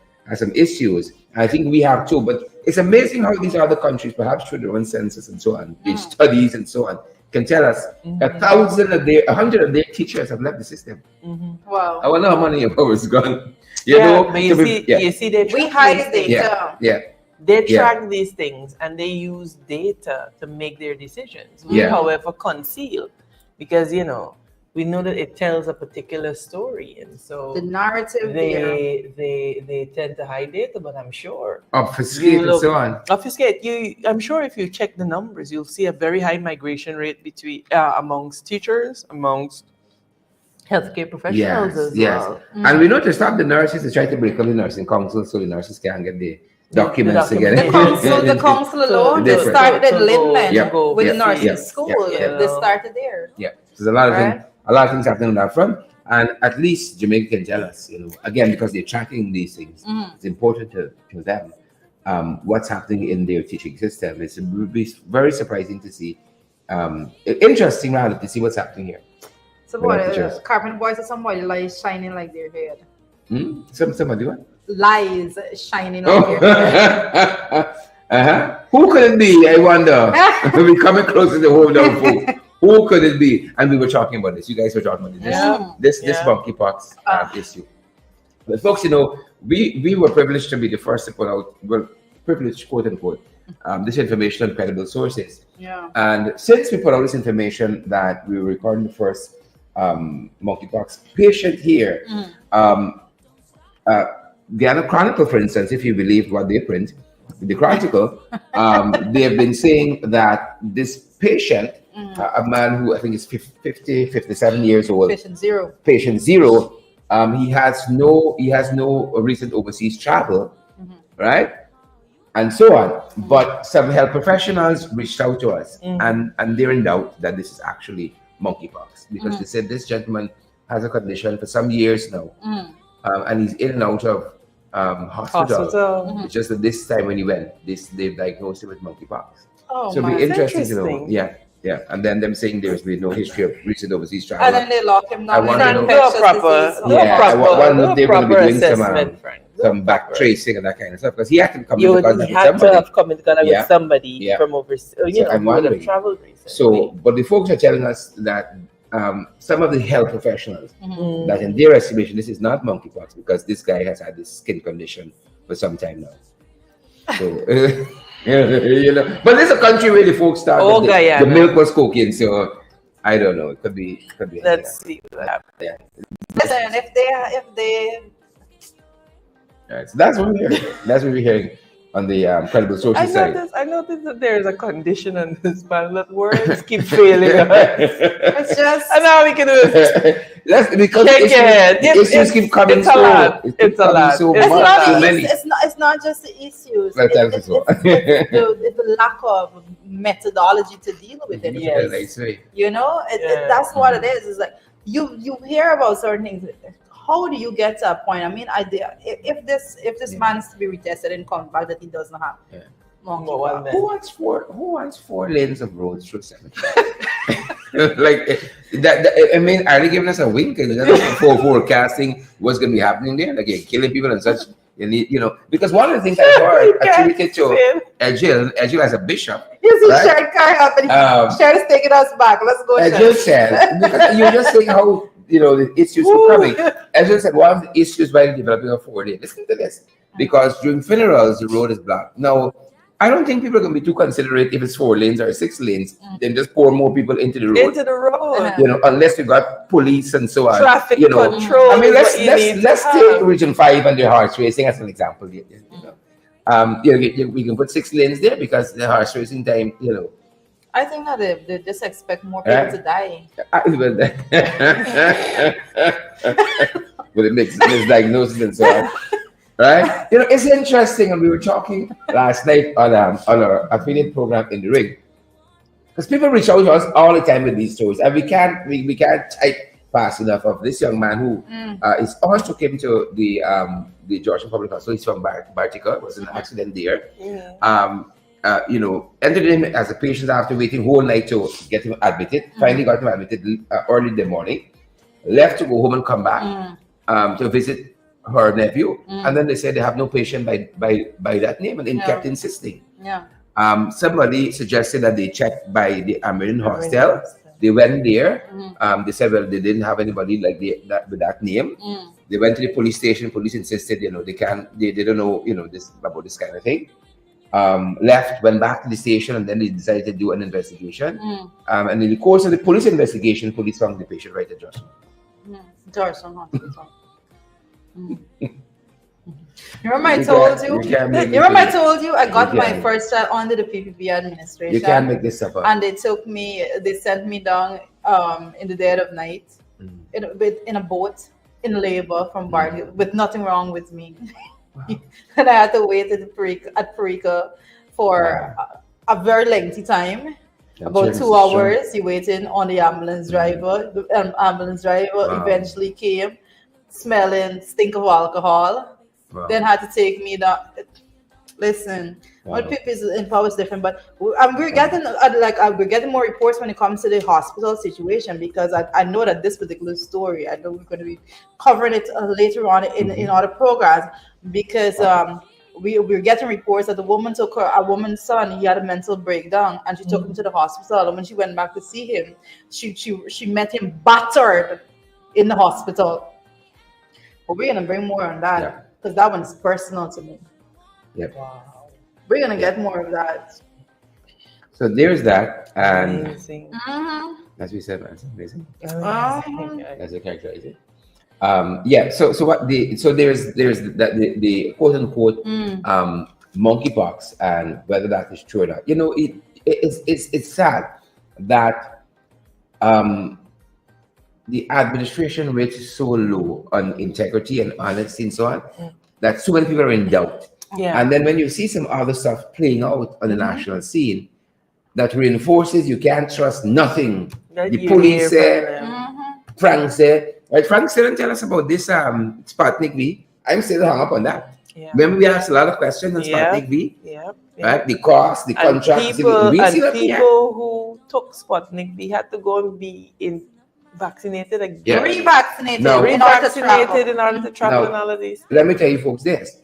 issues. I think we have too. But it's amazing how these other countries, perhaps through their own census and so on, their studies and so on, can tell us 1,000 a day, 100 a day teachers have left the system. Wow. I wonder how many of ours gone. But you see, we hide data. They track these things and they use data to make their decisions. We, however, conceal because we know that it tells a particular story, and so the narrative they tend to hide data. But I'm sure obfuscate and so on. Obfuscate. I'm sure if you check the numbers, you'll see a very high migration rate between amongst teachers, amongst healthcare professionals as well. And we know to stop the nurses, they try to break up the nursing council so the nurses can't get the documents again. The council alone, they started at Linland with the nursing school. They started there. There's a lot of things happening on that front, and at least Jamaica can tell us, again, because they're tracking these things. It's important to them what's happening in their teaching system. It would be very surprising to see, interesting rather to see what's happening here. So what? Carpenter boys or somebody lies shining like their head. Somebody what? Lies shining like their head. Who could it be? I wonder. We're coming close to the home now, folks. Who could it be? And we were talking about this. You guys were talking about this monkeypox issue. But folks, we were privileged to be the first to put out, well, privileged, quote unquote, this information on credible sources. And since we put out this information that we were recording the first monkeypox patient here, Guyana Chronicle, for instance, if you believe what they print, the Chronicle, they have been saying that this patient, a man who I think is 57 years old, patient zero, he has no recent overseas travel, right, and so on. But some health professionals reached out to us, and they're in doubt that this is actually monkeypox, because they said this gentleman has a condition for some years now, and he's in and out of hospital. It's just that this time when he went, they've diagnosed him with monkeypox. So it'll be interesting to know. And then them saying there's been no history of recent overseas travel. And then they lock him down. I wonder if they're going to be doing some back tracing and that kind of stuff, because he had to come into contact with somebody. To have come into contact with somebody from overseas, who would have traveled recently. So, but the folks are telling us that some of the health professionals, that in their estimation, this is not monkeypox, because this guy has had this skin condition for some time now. So, but there's a country where the folks started the milk was cocaine, so I don't know. It could be. Let's see what happens. Listen, if they. All right, so that's what we're hearing. That's what we're hearing on the credible sources side. I noticed that there is a condition on this panel that words keep failing us. It's just, and now we can do it. That's because issues keep coming. It's a lot. It's a lot. It's not just the issues. It's the lack of methodology to deal with it. That's what it is. It's like you hear about certain things. How do you get to a point? I mean, if this man is to be retested and come back that he doesn't have monkeypox. Who wants 4 lanes of roads through cemetery? Like that. I mean, are they giving us a wink? For forecasting what's going to be happening there? Like killing people and such. Because one of the things I heard attributed to Edgil as a bishop. You see, Sharon car up and Sharon's taking us back. Let's go. Edgil said, because you're just saying how. The issues were coming. As I said, one of the issues by developing a 4-lane. Listen to this. Because during funerals, the road is blocked. Now, I don't think people are going to be too considerate if it's 4 lanes or 6 lanes. Then just pour more people into the road. Unless you got police and so on. Traffic control. I mean, let's take Region 5 and their horse racing as an example. We can put 6 lanes there because the horse racing time, I think that they just expect more people to die. But it makes misdiagnosis and so on. Right? It's interesting, and we were talking last night on our affiliate program in the ring. Because people reach out to us all the time with these stories, and we can't type fast enough of this young man who is almost took him to the Georgian Public Hospital. He's from Bartica. It was an accident there. Entered him as a patient after waiting whole night to get him admitted. Finally got him admitted early in the morning. Left to go home and come back to visit her nephew. And then they said they have no patient by that name, and then kept insisting. Somebody suggested that they checked by the American hostel. They went there. They said, well, they didn't have anybody like that with that name. They went to the police station. Police insisted, they don't know, this about this kind of thing. Left, went back to the station, and then they decided to do an investigation. And in the course of the police investigation, police found the patient right at Johnson. Johnson Hospital. Remember I told you? Remember I told you I got my first child under the PPP administration. You can't make this up. And they sent me down in the dead of night in a boat in labor from Barney with nothing wrong with me. Wow. And I had to wait at Parika for a very lengthy time. About 2 hours. You waiting on the ambulance driver. The ambulance driver eventually came, smelling stink of alcohol. Wow. Then had to take me down. Listen, what people in power is different, but we're getting more reports when it comes to the hospital situation, because I know that this particular story, I know we're going to be covering it later on in other programs, because we're getting reports that the woman took a woman's son. He had a mental breakdown, and she took him to the hospital. And when she went back to see him, she met him battered in the hospital. But we're gonna bring more on that because that one's personal to me. Yep. Wow. We're gonna get more of that. So there's that, and amazing. As we said, that's amazing. That's a characterize it. So there's the quote unquote monkeypox, and whether that is true or not. It's sad that the administration rate is so low on integrity and honesty and so on, that so many people are in doubt. Yeah. And then when you see some other stuff playing out on the national scene, that reinforces you can't trust nothing. The police say, Frank said, right? Frank still didn't tell us about this Sputnik V. I'm still hung up on that. Yeah. Remember, we asked a lot of questions on Sputnik V. Right? The cost, the contract. People who took Sputnik V had to go and be vaccinated again. Yeah. Revaccinated. Revaccinated in order to travel and all of these. Let me tell you folks this.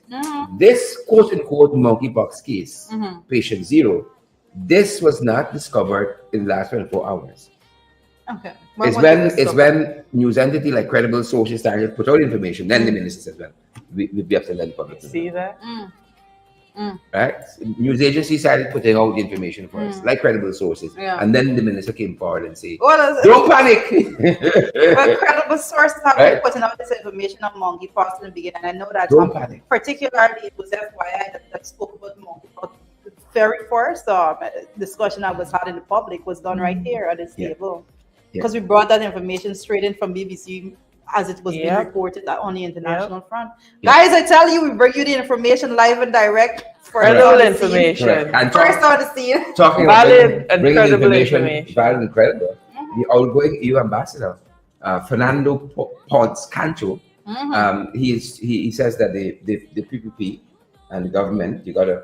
This quote unquote monkeypox case, patient 0, this was not discovered in the last 24 hours. Okay. It's when news entity like Credible Sources started to put out information, then the minister says, well, we have to let the public know. See that? Right? News agencies started putting out the information first, like Credible Sources. Yeah. And then the minister came forward and said, don't panic! Well, Credible Sources have been putting out this information on monkeypox in the beginning. I know that particularly it was FYI that spoke about monkeypox. The very first discussion I was had in the public was done right here at this table. Because we brought that information straight in from BBC as it was being reported on the international front. Guys, I tell you, we bring you the information live and direct. Credible information. And first on the scene. Talking valid about and credible information. Valid and credible. The outgoing EU ambassador, Fernando Ponce Cancho, he says that the PPP and the government, you got to,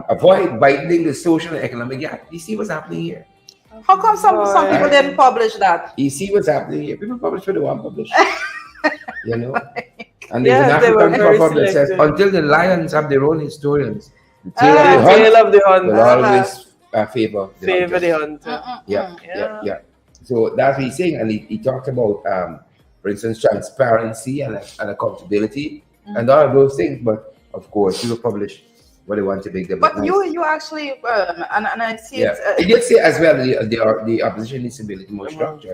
avoid widening the social and economic gap. You see what's happening here. How come some people didn't publish that? You see what's happening here. People publish what they want to publish. And there's an African proverb that says, until the lions have their own historians, the tail of the hunt will always favor the hunter. Yeah. So that's what he's saying. And he talked about, for instance, transparency and accountability and all of those things. But of course, you will publish what they want to make them. But you actually, and I see it. He did say as well, the opposition needs to be a little more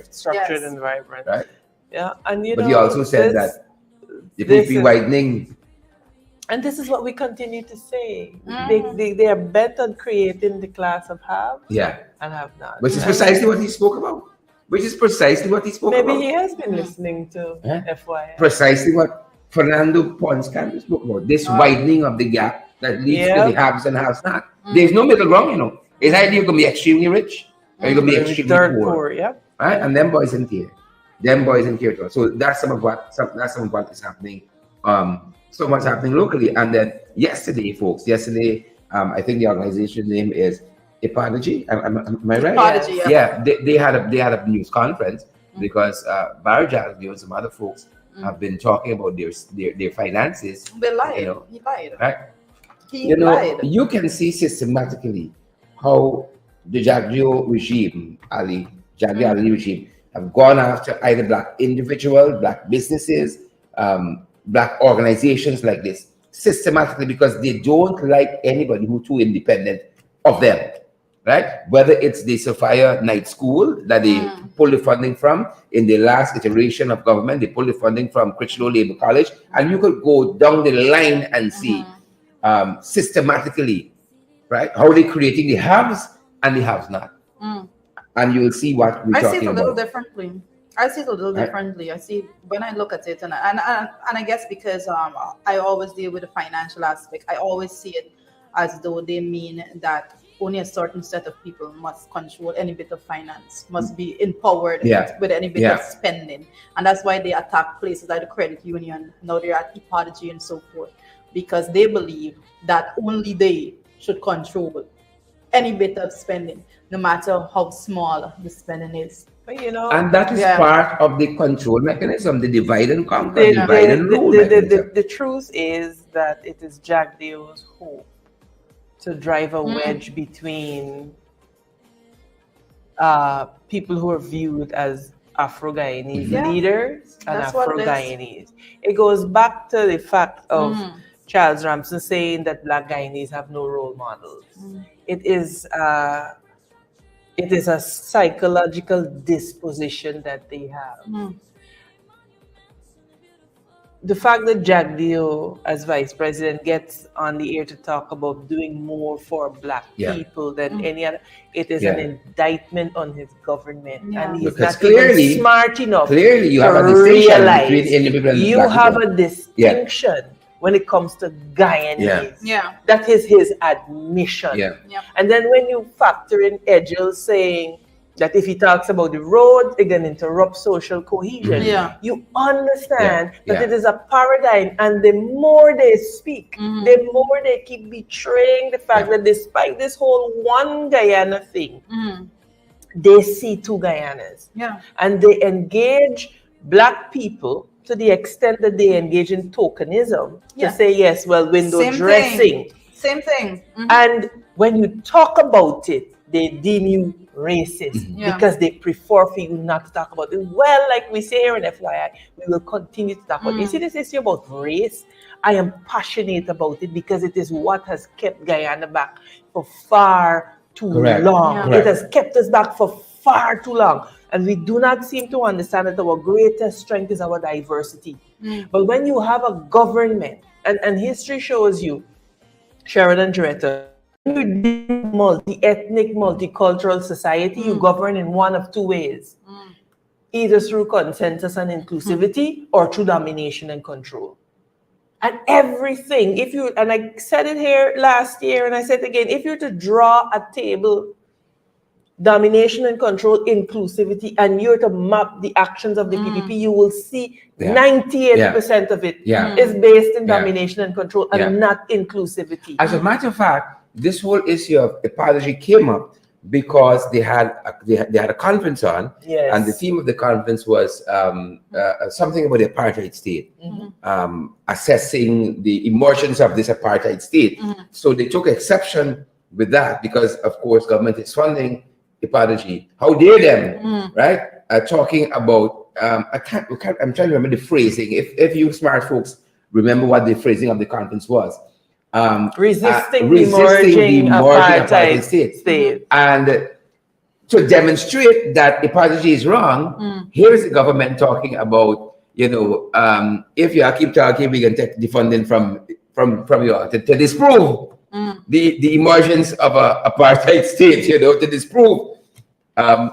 structured and vibrant. Right? Yeah, and but he also said that the PPP widening. And this is what we continue to say. They are bent on creating the class of have and have not. Which is precisely what he spoke about. Maybe he has been listening to FYI. Precisely what Fernando Ponce Cancho spoke about. This widening of the gap that leads to the haves and have not. There's no middle ground, It's either you're going to be extremely rich or you're going to be extremely poor. Right? And them boys in here. So that's some of what is happening. So what's happening locally. And then yesterday, folks, I think the organization name is Epology. Am I right? Epology, yeah. They had a news conference because Barjal and some other folks have been talking about their finances. They lied. He lied. Right? He lied. You can see systematically how the Jagdio regime, Jagdio Ali regime, have gone after either black individuals, black businesses, black organizations like this systematically because they don't like anybody who's too independent of them, right? Whether it's the Sophia Night School that they pull the funding from in the last iteration of government, they pull the funding from Critchlow Labour College, and you could go down the line and see systematically, right, how they're creating the haves and the haves not. And you'll see what we're talking about. I see it a little differently. I see when I look at it, and I guess because I always deal with the financial aspect, I always see it as though they mean that only a certain set of people must control any bit of finance, must be empowered with any bit of spending. And that's why they attack places like the credit union, now they're at Epology and so forth, because they believe that only they should control any bit of spending, no matter how small the spending is. But you and that is part of the control mechanism, the divide and conquer, divide and rule mechanism. The truth is that it is Jagdio's hope to drive a wedge between people who are viewed as Afro-Guyanese leaders and Afro-Guyanese. It goes back to the fact of Charles Ramsden saying that Black Guyanese have no role models. It is a psychological disposition that they have. The fact that Jagdio, as vice president, gets on the air to talk about doing more for Black people than any other, it is an indictment on his government. And he's because not even smart enough clearly you to have a distinction realize between individual and you Black have people. a distinction when it comes to Guyanese. That is his admission. And then when you factor in Edgel saying that if he talks about the road, it can interrupt social cohesion. You understand that it is a paradigm, and the more they speak, the more they keep betraying the fact that despite this whole one Guyana thing, they see two Guyanas. And they engage Black people to the extent that they engage in tokenism to say, yes, well, window dressing. Same thing. And when you talk about it, they deem you racist because they prefer for you not to talk about it. Well, like we say here in FYI, we will continue to talk about it. You see this issue about race? I am passionate about it because it is what has kept Guyana back for far too long. It has kept us back for far too long. And we do not seem to understand that our greatest strength is our diversity. But when you have a government, and history shows you, Sharon and Joretta, when you multi-ethnic, multicultural society, you govern in one of two ways. Either through consensus and inclusivity or through domination and control. And everything, and I said it here last year and I said it again, if you're to draw a table, domination and control, inclusivity, and you're to map the actions of the PPP, you will see 98% of it is based in domination and control and not inclusivity. As a matter of fact, this whole issue of apology came up because they had a conference on, and the theme of the conference was something about the apartheid state, assessing the emergence of this apartheid state. So they took exception with that because, of course, government is funding apology. How dare them, right? Talking about I'm trying to remember the phrasing. If you smart folks remember what the phrasing of the conference was. Resisting the emerging apartheid state. And to demonstrate that apology is wrong, here is the government talking about, if you keep talking, we can take the funding from you to disprove the emergence of a apartheid state, to disprove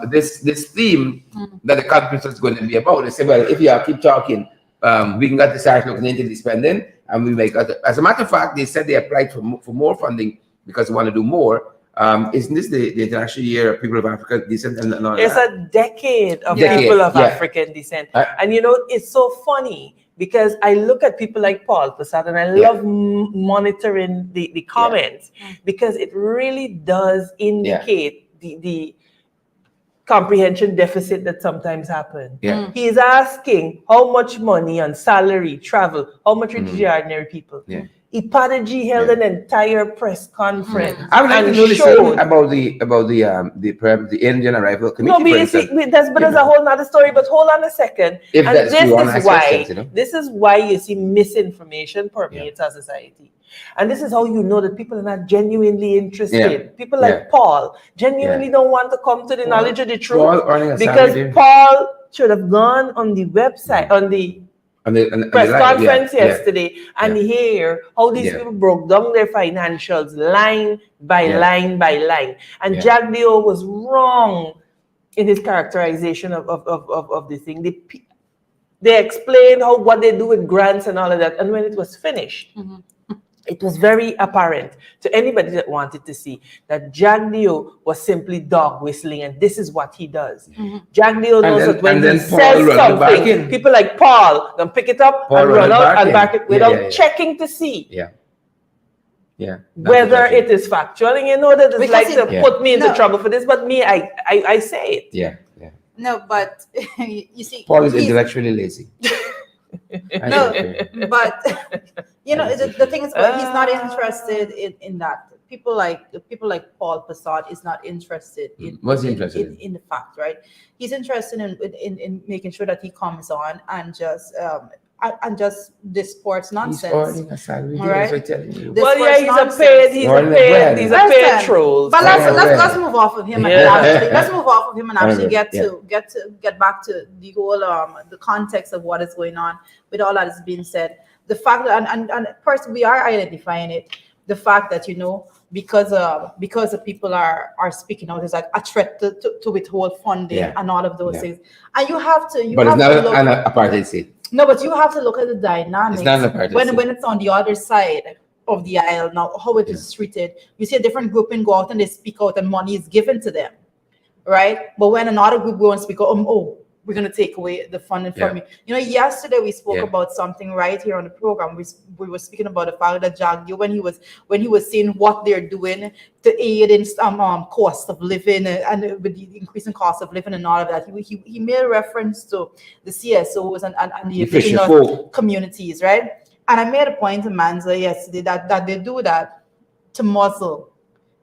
this theme that the conference is going to be about. They say, well, if you keep talking, we can get to start looking into the spending, and we make it. As a matter of fact, they said they applied for more funding because they want to do more. Isn't this the International Year of People of African Descent? And all it's that? A decade of people of African descent. And it's so funny because I look at people like Paul Prasad and I love monitoring the comments because it really does indicate the comprehension deficit that sometimes happens. He is asking how much money on salary, travel, how much reach the ordinary people. Ipadaji held an entire press conference. I would like to know the story about the Indian Arrival Committee. No, there's a whole nother story, but hold on a second. If and that's this is why you see misinformation permeates our society. And this is how you know that people are not genuinely interested. Yeah. People like Paul genuinely don't want to come to the knowledge of the truth. Because Paul should have gone on the website, on the press conference yesterday and hear how these people broke down their financials line by line by line. And Jack Dio was wrong in his characterization of the thing. They explained what they do with grants and all of that. And when it was finished, it was very apparent to anybody that wanted to see that Jack Dio was simply dog whistling, and this is what he does. Jack Dio knows that when he says something, people like Paul can pick it up and run out and back it without checking to see whether it is factual. And you know that it's like to put me into trouble for this, but me, I say it. No, but you see, Paul is intellectually lazy. No, but the thing is, he's not interested in that. People like Paul Passad is not interested in in the fact, right? He's interested in making sure that he comes on and just discourse nonsense. He's earning a salary. Right? He's a paid troll. But let's move off of him and actually get back to the whole the context of what is going on with all that is being said. The fact that and first we are identifying it, the fact that because the people are speaking out is like a threat to withhold funding and all of those things. And you have to but it's not an apartheid state. No, but you have to look at the dynamics when it's on the other side of the aisle now, how it is treated. You see a different grouping go out and they speak out and money is given to them, right? But when another group goes and speak out, we're going to take away the funding from you. Yesterday we spoke about something right here on the program. We were speaking about the fact that Jack Dio, when he was saying what they're doing to aid in cost of living and with the increasing cost of living and all of that, he made reference to the CSOs and the indigenous communities, right? And I made a point to Manza yesterday that they do that to muzzle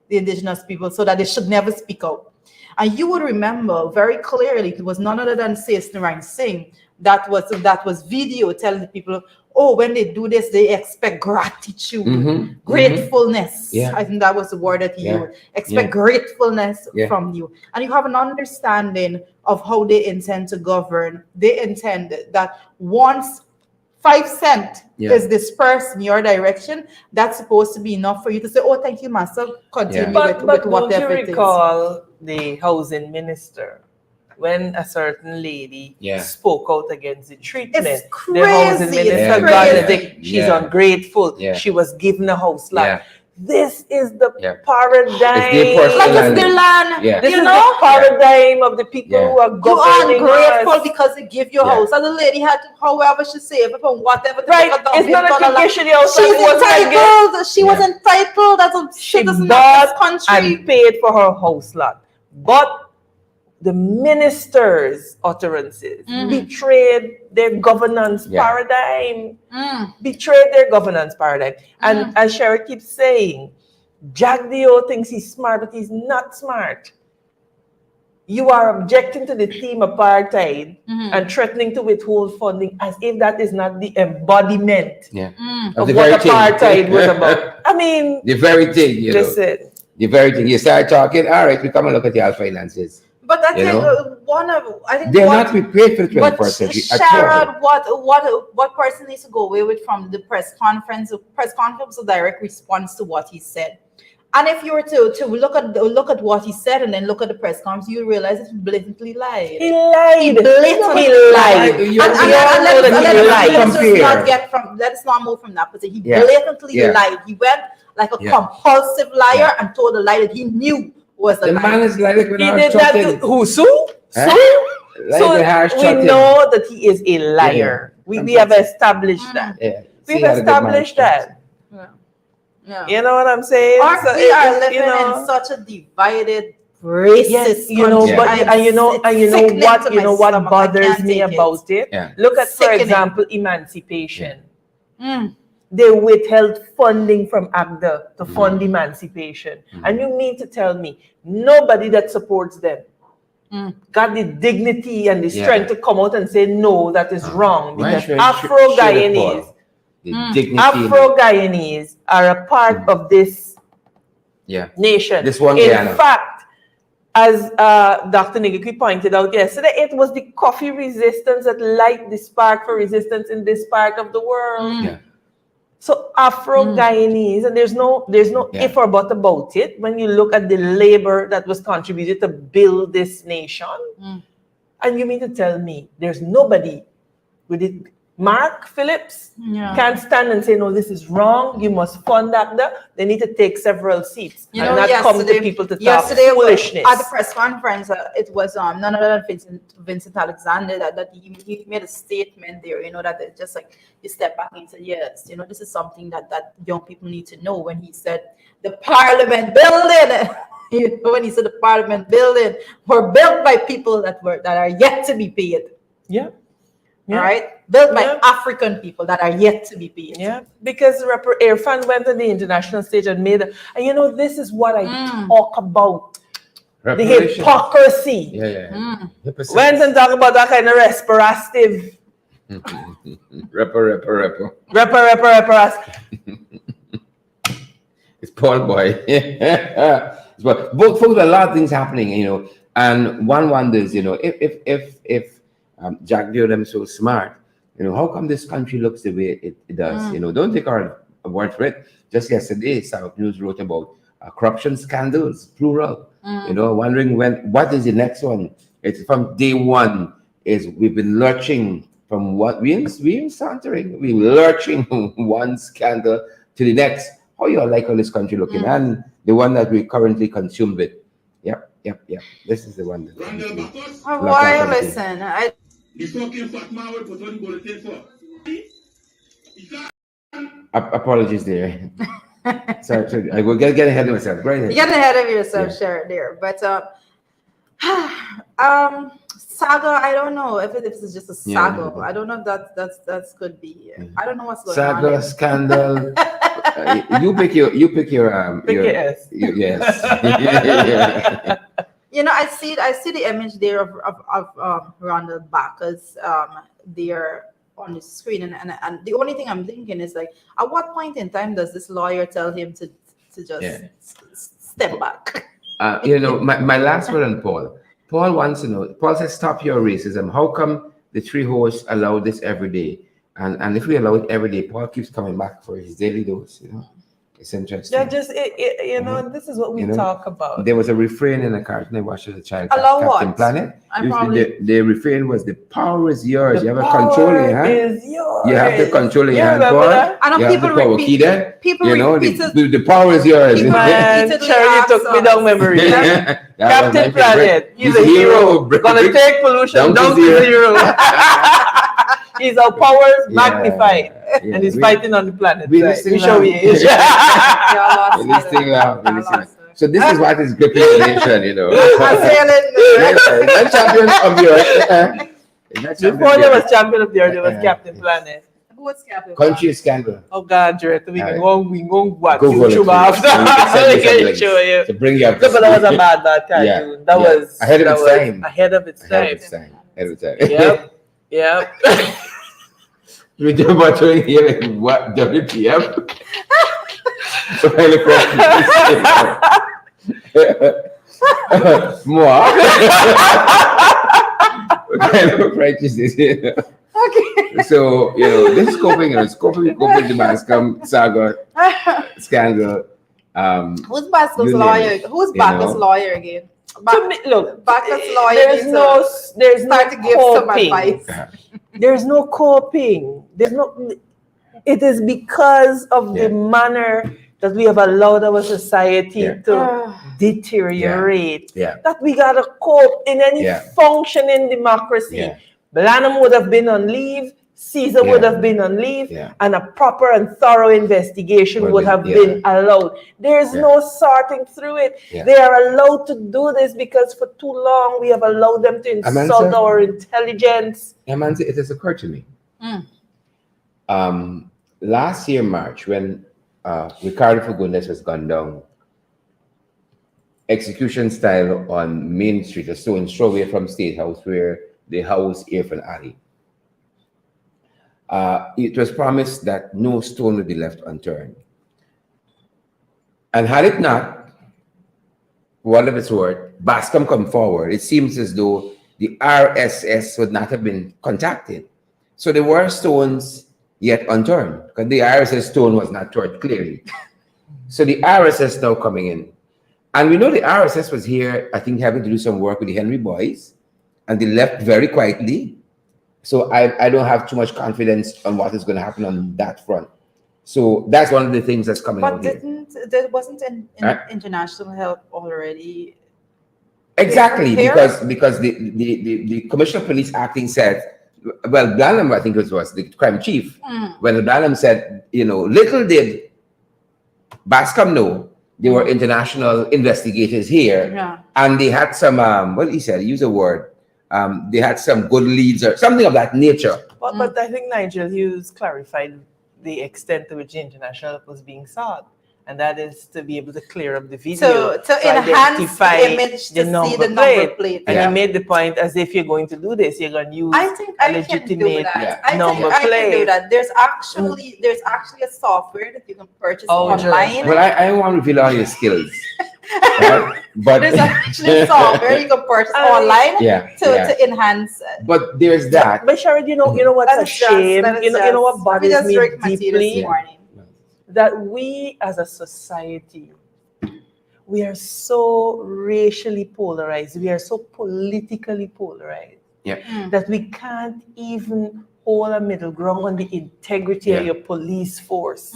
the indigenous people so that they should never speak out. And you would remember very clearly it was none other than Narayan Singh that was video telling the people, when they do this, they expect gratitude, gratefulness. I think that was the word that he used. Expect gratefulness from you. And you have an understanding of how they intend to govern. They intend that once 5 cents is dispersed in your direction, that's supposed to be enough for you to say, thank you, master, continue with whatever it is. Recall the housing minister when a certain lady spoke out against the treatment. It's crazy. The housing minister got the she's ungrateful. She was given a house lot. This is the paradigm. It's their land. This is the paradigm of the people who are governing. You are ungrateful because they give you a house. And the lady had to, however she saved it from whatever. It's not a condition. She was entitled as a citizen of this country. And paid for her house lot. But the minister's utterances betrayed their governance paradigm. Betrayed their governance paradigm. And as Sherry keeps saying, Jack Dio thinks he's smart, but he's not smart. You are objecting to the theme apartheid and threatening to withhold funding as if that is not the embodiment of what apartheid was about. I mean, the very thing, listen. The very thing. You start talking, all right, we come and look at your finances. But I think they're not prepared for the 21st century. Sharon, what person needs to go away with from the press conference? The press conference was a direct response to what he said. And if you were to look at what he said and then look at the press conference, you realize that he blatantly lied. He lied. Let's not move from that position. He blatantly lied. He went like a compulsive liar and told a lie that he knew was a lie. The man is like he did that to who? Sue? So we know that he is a liar. We have established that. We've established that. You know what I'm saying? We are living in such a divided, racist country. But you know what bothers me about it? Look at, for example, emancipation. they withheld funding from AGDA to fund emancipation. And you mean to tell me nobody that supports them got the dignity and the strength to come out and say no, that is wrong, because Afro-Guyanese are a part of this nation. This one In fact, as Dr. Nigiki pointed out yesterday, it was the coffee resistance that light the spark for resistance in this part of the world. So Afro-Guyanese, and there's no if or but about it. When you look at the labor that was contributed to build this nation, and you mean to tell me there's nobody with it? Mark Phillips can't stand and say, no, this is wrong. You must fund AGDA. They need to take several seats and not come to people to talk foolishness. At the press conference, it was none other than Vincent Alexander that he made a statement there, that it just like he stepped back and said, yes, this is something that young people need to know. When he said the Parliament building, when he said the Parliament building were built by people that are yet to be paid. All right, built by African people that are yet to be paid. Because rapper Irfan went on the international stage and made and this is what I talk about. The hypocrisy. Went and talked about that kind of respirative. Rapper. It's Paul Boy. But folks, a lot of things happening, and one wonders, if Jack Dio them so smart, how come this country looks the way it does? Don't take our word for it. Just yesterday, South News wrote about corruption scandals, plural. Wondering what is the next one? It's from day one. We've been lurching from what we sauntering, we lurching from one scandal to the next. How you like how this country looking, and the one that we currently consume with. Yep. This is the one. Why listen? The fucking fat man will put on bulletin for. Apologies there. Sorry, I will get ahead of myself. Go ahead. Get ahead of yourself, sure, there. But saga, I don't know if it's just a saga. I don't know if that's could be. I don't know what's going on. Saga, scandal. You pick your yes. Yes. I see the image there of Ronald Bacchus there on the screen, and the only thing I'm thinking is, like, at what point in time does this lawyer tell him to just step back? My last word on Paul. Paul wants to know. Paul says, "Stop your racism." How come the three hosts allow this every day? And if we allow it every day, Paul keeps coming back for his daily dose. It's interesting. This is what we talk about. There was a refrain in a cartoon I watched as a child, Captain what? Planet. The refrain was, "The power is yours. You have a control in your hand. Is yours. You have the control in your hand, Paul. And you have the power key there. People the power is yours." Man, Charlie took me down memory. Captain Planet. He's a hero. Gonna take pollution down to zero. He's our powers magnified, and he's fighting on the planet. We show he is. So this is what is gripping the nation, I'm saying Not champion of the earth. Before there was champion of the earth, there was Captain Planet. What's Captain? Country scandal. Oh God, Jared, we can go watch Google YouTube after. I show you. To bring you up. No, but that was a bad cartoon. That was ahead of its time. Ahead of its time. Yep. We do about doing here in what WPF? More. What kind of practice is it? Okay. So this coping the Bascom saga scandal. Who's Bacchus' lawyer? Who's Bacchus' lawyer again? Look, Bacchus' lawyer. There's no to give some advice. There's no coping. It is because of the manner that we have allowed our society to deteriorate that we gotta cope in any functioning democracy. Blanham would have been on leave, Caesar would have been on leave, and a proper and thorough investigation would have been allowed. There's no sorting through it. They are allowed to do this because for too long we have allowed them to insult our intelligence. Amanda, it has occurred to me. last year March, when Ricardo Fagundes was gunned down, execution style on Main Street, a stone's throw away from State House, where they house Irfan Ali. It was promised that no stone would be left unturned. And had it not, whatever it's worth, Bascom come forward. It seems as though the RSS would not have been contacted. So there were stones yet unturned, because the RSS stone was not turned clearly. So the RSS now coming in. And we know the RSS was here, I think, having to do some work with the Henry boys, and they left very quietly. So I don't have too much confidence on what is going to happen on that front. So that's one of the things that's coming out here. But there wasn't an international help already? Exactly, because the Commissioner of Police acting said, well, Blanham, I think it was the crime chief, when Blanham said, little did Bascom know there were international investigators here, and they had some, he said, use a word, they had some good leads or something of that nature. But I think Nigel Hughes clarified the extent to which the international help was being sought. And that is to be able to clear up the video. To enhance the image, to see the number plate. And he made the point, as if you're going to do this, you're going to use a legitimate number plate. I can do that. There's actually a software that you can purchase online. Well, I don't want to reveal all your skills. Right? But there's actually software you can purchase online to enhance. But there's that. But Sharon, you know what's a shame? You know what bothers me deeply? That we as a society, we are so racially polarized, we are so politically polarized, that we can't even hold a middle ground on the integrity of your police force.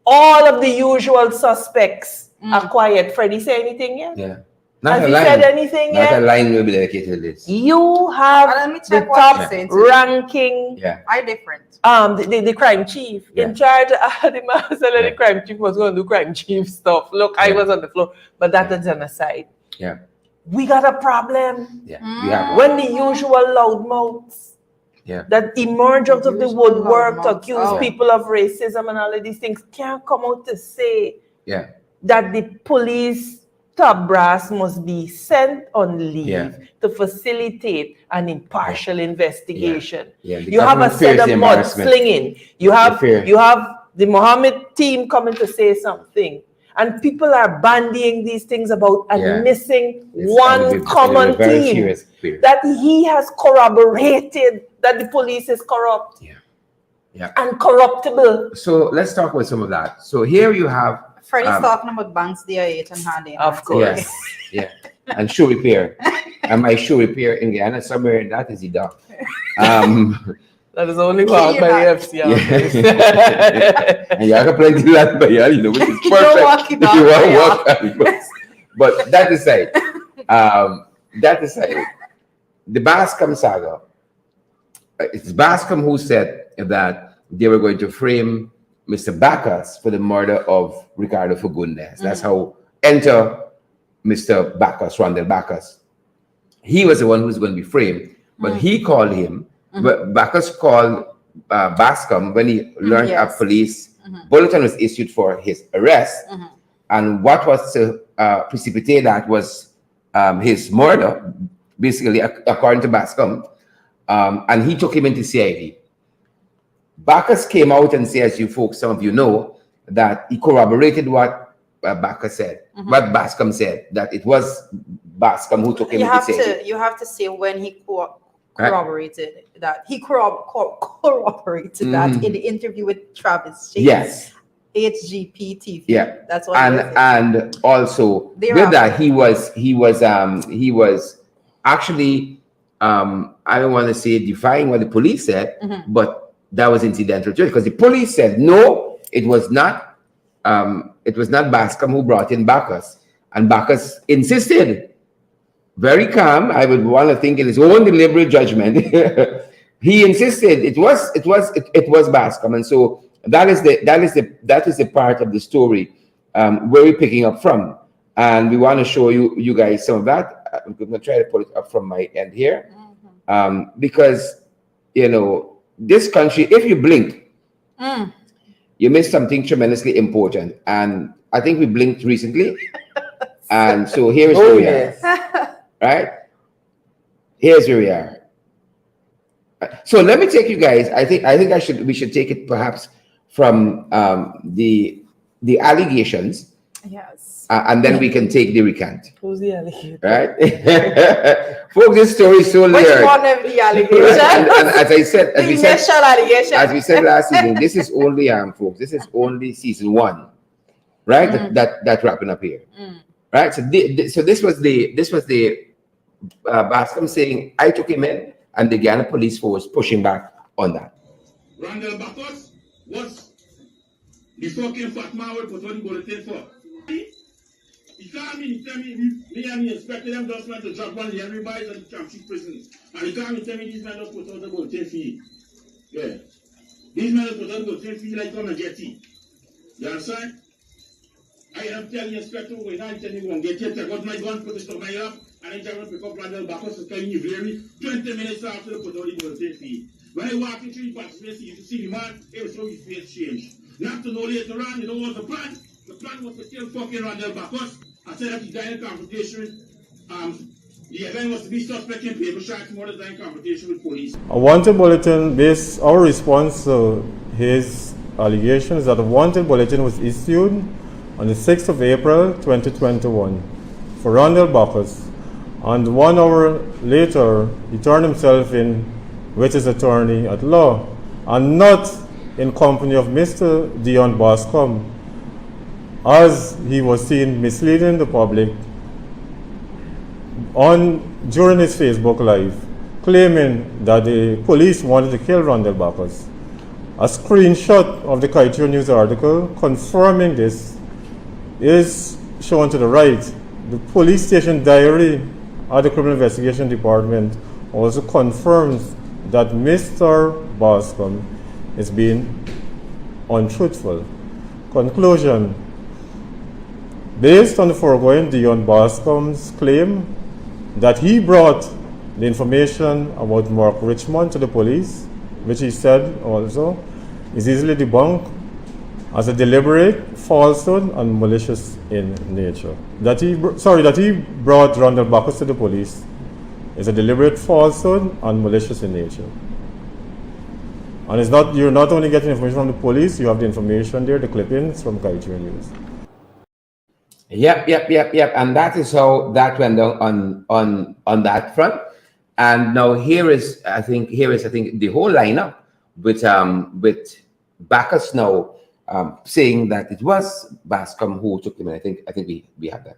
All of the usual suspects are quiet. Freddie, say anything yet? Yeah. Has he said anything yet? Not a line will be dedicated to this. You have the top ranking. I different. The crime chief in charge. The master and the crime chief was going to do crime chief stuff. Look, I was on the floor, but that is an aside. We got a problem. When the usual loudmouths that emerge out of the woodwork to accuse people of racism and all of these things can't come out to say that the police top brass must be sent on leave to facilitate an impartial investigation. You have a set of mudslinging. You have the Mohammed team coming to say something, and people are bandying these things about and missing one common theme that he has corroborated that the police is corrupt and corruptible. So let's talk about some of that. So here you have Freddie's talking about banks, DIH, and handing. Of course. And shoe repair. And my shoe repair in Guyana, somewhere in that is the dock. That is only walked by FC. And you have plenty of land by which is perfect. You want walk. But that aside, the Bascom saga, it's Bascom who said that they were going to frame Mr. Bacchus for the murder of Ricardo Fagundes. That's how enter Mr. Bacchus, Rondell Bacchus. He was the one who was going to be framed, but he called him. But Bacchus called Bascom when he learned a police bulletin was issued for his arrest, and what was to precipitate that was his murder, basically, according to Bascom, and he took him into CID. Bacchus came out and said, as you folks, some of you know, that he corroborated what Bacchus said, what Bascom said, that it was Bascom who took him into CID. You have to say when he corroborated that. He corroborated that in the interview with Travis James. Yes. HGP TV. Yeah. That's what and also with that he was actually I don't want to say defying what the police said, but that was incidental to it, because the police said no, it was not Bascom who brought in Bacchus, and Bacchus insisted, very calm, I would want to think in his own deliberate judgment, he insisted it was Bascom, and so that is the part of the story where we're picking up from, and we want to show you guys some of that. I'm going to try to put it up from my end here, because this country, if you blink, you missed something tremendously important. And I think we blinked recently. And so here is where we are. Right? Here's where we are. So let me take you guys. I think we should take it perhaps from the allegations. Yes. And then we can take the recant. Who's the alligator? Right? Folks, this story is so layered. Which one of the allegations? Right? And as I said, allegation. as we said last evening, this is only folks, this is only season 1, right? That wrapping up here, right? So this was the Bascom saying I took him in, and the Ghana police force pushing back on that. Randall Bacchus was the fucking fat man we put on the bulletin for. He called me and tell me and the inspector them just went to drop one of the everybody's in the Champshire prison. And he called me and tell me these men just put on the bulletin fee. Yeah. These men just put on the bulletin fee like come and get tea. You understand? I am telling the inspector when I tell you one get it, I got my gun, put the stuff my up, and I tell him to pick up Randall Bacchus to tell you very 20 minutes after they put on the bulletin fee. When I walk into the participants, you see the man, it was so his face changed. Not to know later on, you know what the plan? The plan was to kill fucking Randall Bacchus. I said that he died in confrontation. The event was to be suspect in paper shots, more than confrontation with police. A wanted bulletin based our response to his allegations that a wanted bulletin was issued on the 6th of April 2021 for Randall Bacchus, and 1 hour later he turned himself in with his attorney at law, and not in company of Mr. Dion Bascom, as he was seen misleading the public during his Facebook Live, claiming that the police wanted to kill Randall Bacchus. A screenshot of the Kaitier News article confirming this is shown to the right. The police station diary at the Criminal Investigation Department also confirms that Mr. Bascom is being untruthful. Conclusion. Based on the foregoing, Dion Bascom's claim that he brought the information about Mark Richmond to the police, which he said also, is easily debunked as a deliberate falsehood and malicious in nature. That he brought Randall Bacchus to the police is a deliberate falsehood and malicious in nature. And you're not only getting information from the police, you have the information there, the clippings from Kaitier News. Yep. And that is how that went down on that front. And now here is I think the whole lineup with Bacchus now saying that it was Bascom who took him in. I think we have that.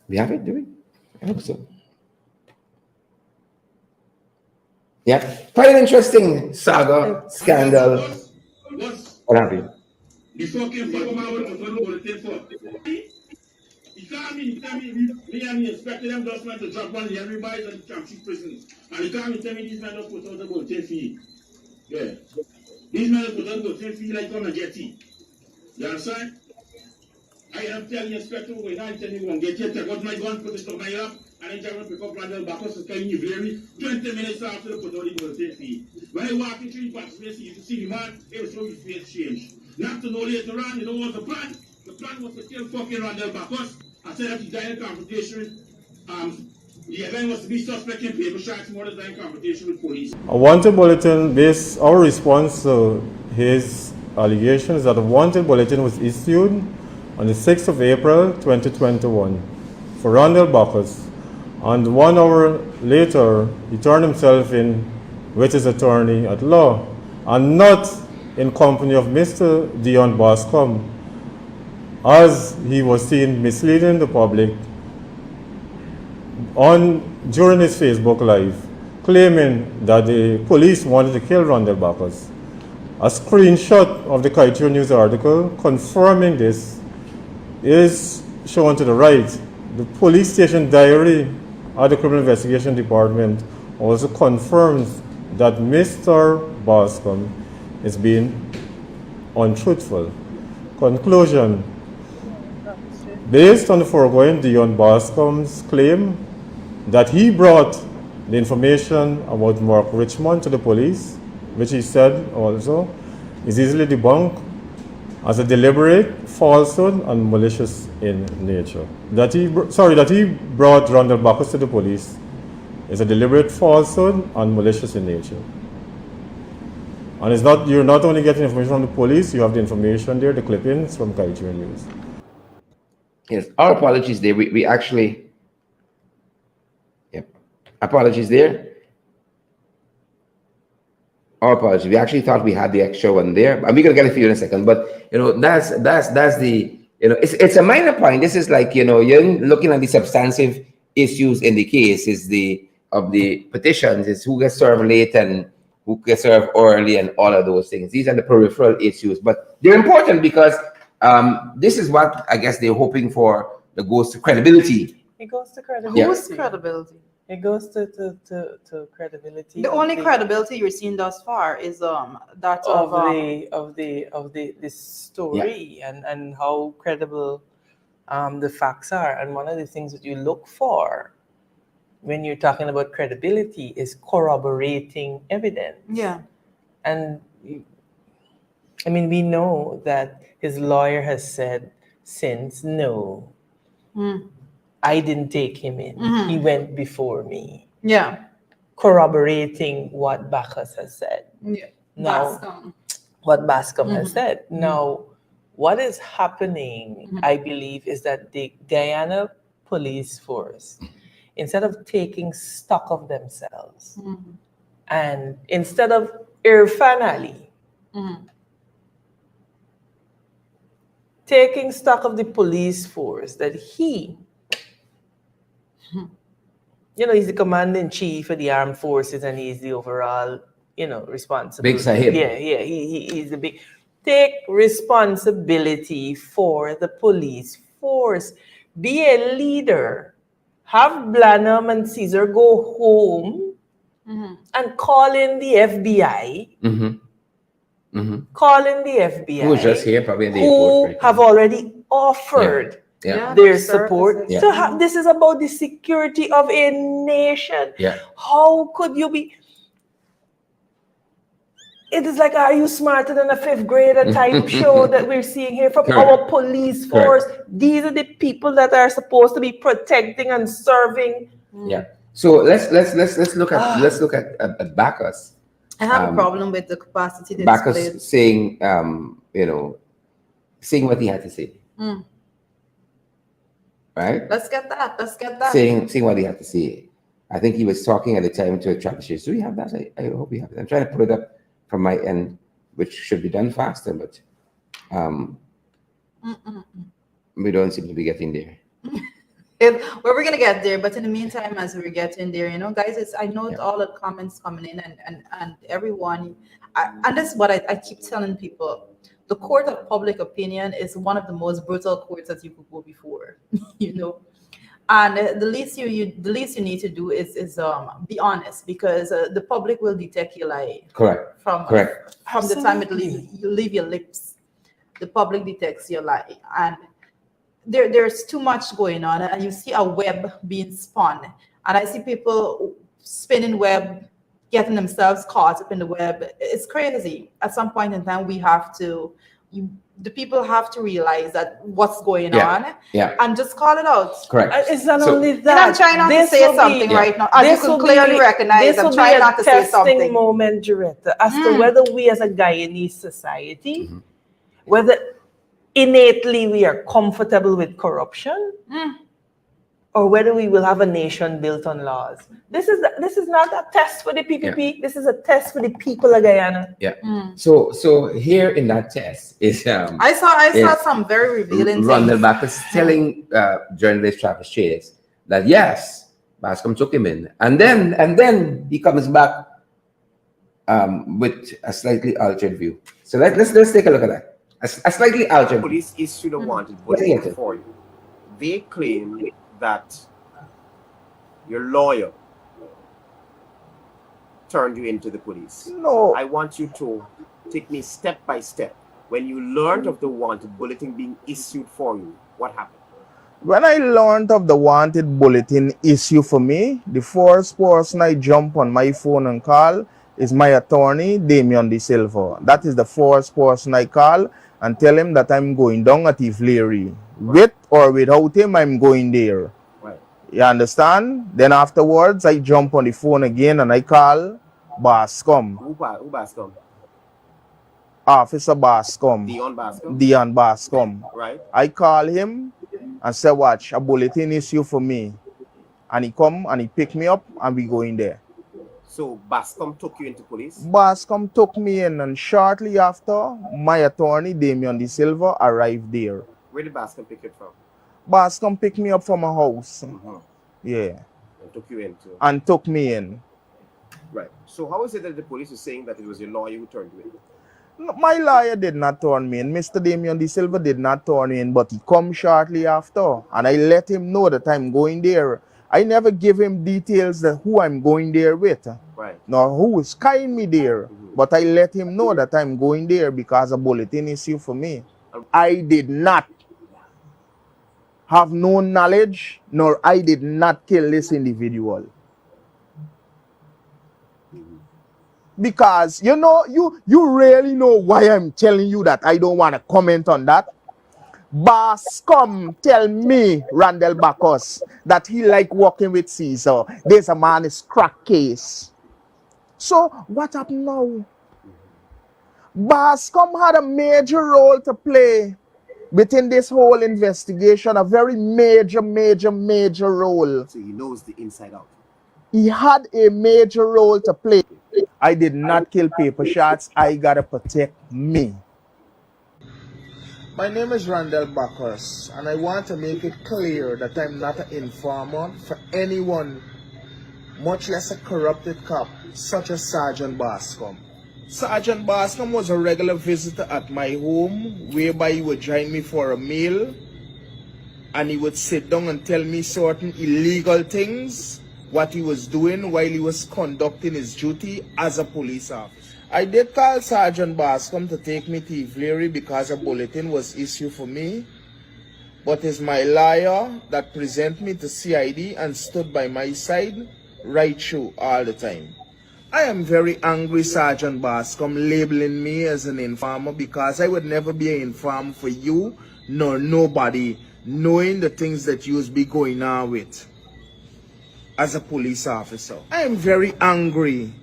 We have it, do we? I hope so. Yeah, quite an interesting saga, scandal. What have you? The fucking fat man we put on the bulletin for. He called me and tell me and the inspector them just went to drop one of the everybody's in the Champshire prison. And he called me and tell me these men just put on the bulletin fee. Yeah. These men just put on the bulletin fee like come and get tea. You understand? I am telling the inspector when I tell you one get it, I got my gun, put the stuff my up, and I tell him to pick up Randall Bacchus to tell you very 20 minutes after they put on the bulletin fee. When I walk into the participants, you see the man, it was so his face changed. Not to know later on, you know what the plan? The plan was to kill fucking Randall Bacchus. I said that he died in confrontation. The event was to be suspect in paper shots, more than confrontation with police. A wanted bulletin based our response to his allegations that a wanted bulletin was issued on the 6th of April 2021 for Randall Bacchus, and 1 hour later he turned himself in with his attorney at law, and not in company of Mr. Dion Bascom, as he was seen misleading the public during his Facebook Live, claiming that the police wanted to kill Randall Bacchus. A screenshot of the Kaitier News article confirming this is shown to the right. The police station diary at the Criminal Investigation Department also confirms that Mr. Bascom is being untruthful. Conclusion. Based on the foregoing, Dion Bascom's claim that he brought the information about Mark Richmond to the police, which he said also, is easily debunked as a deliberate falsehood and malicious in nature. That he brought Rondell Bacchus to the police is a deliberate falsehood and malicious in nature. And it's not, you're not only getting information from the police, you have the information there, the clippings from Kaitian News. Yes, our apologies there. We actually, apologies there. Our apologies. We actually thought we had the extra one there. And we're gonna get it for you in a second. But that's the it's a minor point. This is like you're looking at the substantive issues in the case is the petitions is who gets served late and who gets served early and all of those things. These are the peripheral issues, but they're important because this is what I guess they're hoping for. That goes to credibility. It goes to credibility. Whose credibility? It goes to credibility. The only credibility you're seeing thus far is that of the story and how credible the facts are. And one of the things that you look for when you're talking about credibility is corroborating evidence. Yeah. And I mean, we know that his lawyer has said since, no, I didn't take him in. He went before me. Yeah. Corroborating what Bacchus has said. Yeah. Now, what Bascom has said. Now, what is happening, I believe, is that the Guyana police force, instead of taking stock of themselves, and instead of Irfan Ali taking stock of the police force, that he, he's the commander-in-chief of the armed forces and he's the overall, responsible. Big Sahib. Yeah, he's the big. Take responsibility for the police force. Be a leader. Have Blanham and Caesar go home and call in the FBI. Call in the FBI. Who was just here, probably in the who airport. have already offered their support. So this is about the security of a nation. Yeah. How could you be? It is like, are you smarter than a fifth grader type show that we're seeing here from our police force? These are the people that are supposed to be protecting and serving. Yeah. So let's look at Bacchus. I have a problem with the capacity that Bacchus saying saying what he had to say. Right? Let's get that. Saying what he had to say. I think he was talking at the time to a Travis. Do we have that? I hope we have it. I'm trying to put it up from my end, which should be done faster, but we don't seem to be getting there. We're gonna get there, but in the meantime, as we're getting there, guys, I know all the comments coming in and everyone, and this is what I keep telling people: the court of public opinion is one of the most brutal courts that you could go before, And the least you need to do is be honest, because the public will detect your lie. Correct. From the time you leave your lips, the public detects your lie, and there's too much going on, and you see a web being spun, and I see people spinning web, getting themselves caught up in the web. It's crazy. At some point in time, the people have to realize that what's going on, and just call it out. Correct. It's not only that. And I'm trying not to say something right now. As you can clearly recognize, I'm trying not to say something. This will be a testing moment, Jaretta, as to whether we as a Guyanese society, whether innately we are comfortable with corruption, or whether we will have a nation built on laws. This is not a test for the PPP. This is a test for the people of Guyana. Yeah. So here in that test is I saw some very revealing Rondell things. Bacchus telling journalist Travis Chase that yes, Bascom took him in, and then he comes back with a slightly altered view. So let's take a look at that. A slightly altered. Police issued a wanted bulletin for you. They claim that your lawyer turned you into the police. No. I want you to take me step by step. When you learned of the wanted bulletin being issued for you, what happened? When I learned of the wanted bulletin issue for me, the first person I jump on my phone and call is my attorney, Damian De Silva. That is the first person I call and tell him that I'm going down at Ifleary. With or without him, I'm going there. Right. You understand? Then afterwards, I jump on the phone again and I call Bascom. Who Bascom? Officer Bascom. Dion Bascom? Dion Bascom. Right. I call him and say, watch, a bulletin issue for me. And he come and he pick me up and we go in there. So Bascom took you into police? Bascom took me in, and shortly after, my attorney, Damian De Silva, arrived there. Where did Bascom pick you from? Bascom picked me up from a house. Yeah. And took you in too? And took me in. Right. So how is it that the police is saying that it was your lawyer who turned you in? No, my lawyer did not turn me in. Mr. Damian De Silva did not turn me in, but he come shortly after. And I let him know that I'm going there. I never give him details that who I'm going there with. Right. Nor who is carrying me there. But I let him know that I'm going there because a bulletin issue for me. I did not have no knowledge, nor I did not kill this individual. Because, you know, you really know why I'm telling you that. I don't want to comment on that. Bascom tell me, Randall Bacchus, that he like working with Caesar. There's a man is crack case. So, what happened now? Bascom had a major role to play within this whole investigation, a very major role. So he knows the inside out. He had a major role to play. I did not kill paper shots. I gotta protect me. My name is Randall Bacchus, and I want to make it clear that I'm not an informer for anyone, much less a corrupted cop, such as Sergeant Bascom. Sergeant Bascom was a regular visitor at my home, whereby he would join me for a meal, and he would sit down and tell me certain illegal things, what he was doing while he was conducting his duty as a police officer. I did call Sergeant Bascom to take me to Ifleary because a bulletin was issued for me, but it's my lawyer that presented me to CID and stood by my side right through all the time. I am very angry, Sergeant Bascom, labeling me as an informer, because I would never be an informer for you nor nobody, knowing the things that you be going on with as a police officer. I am very angry,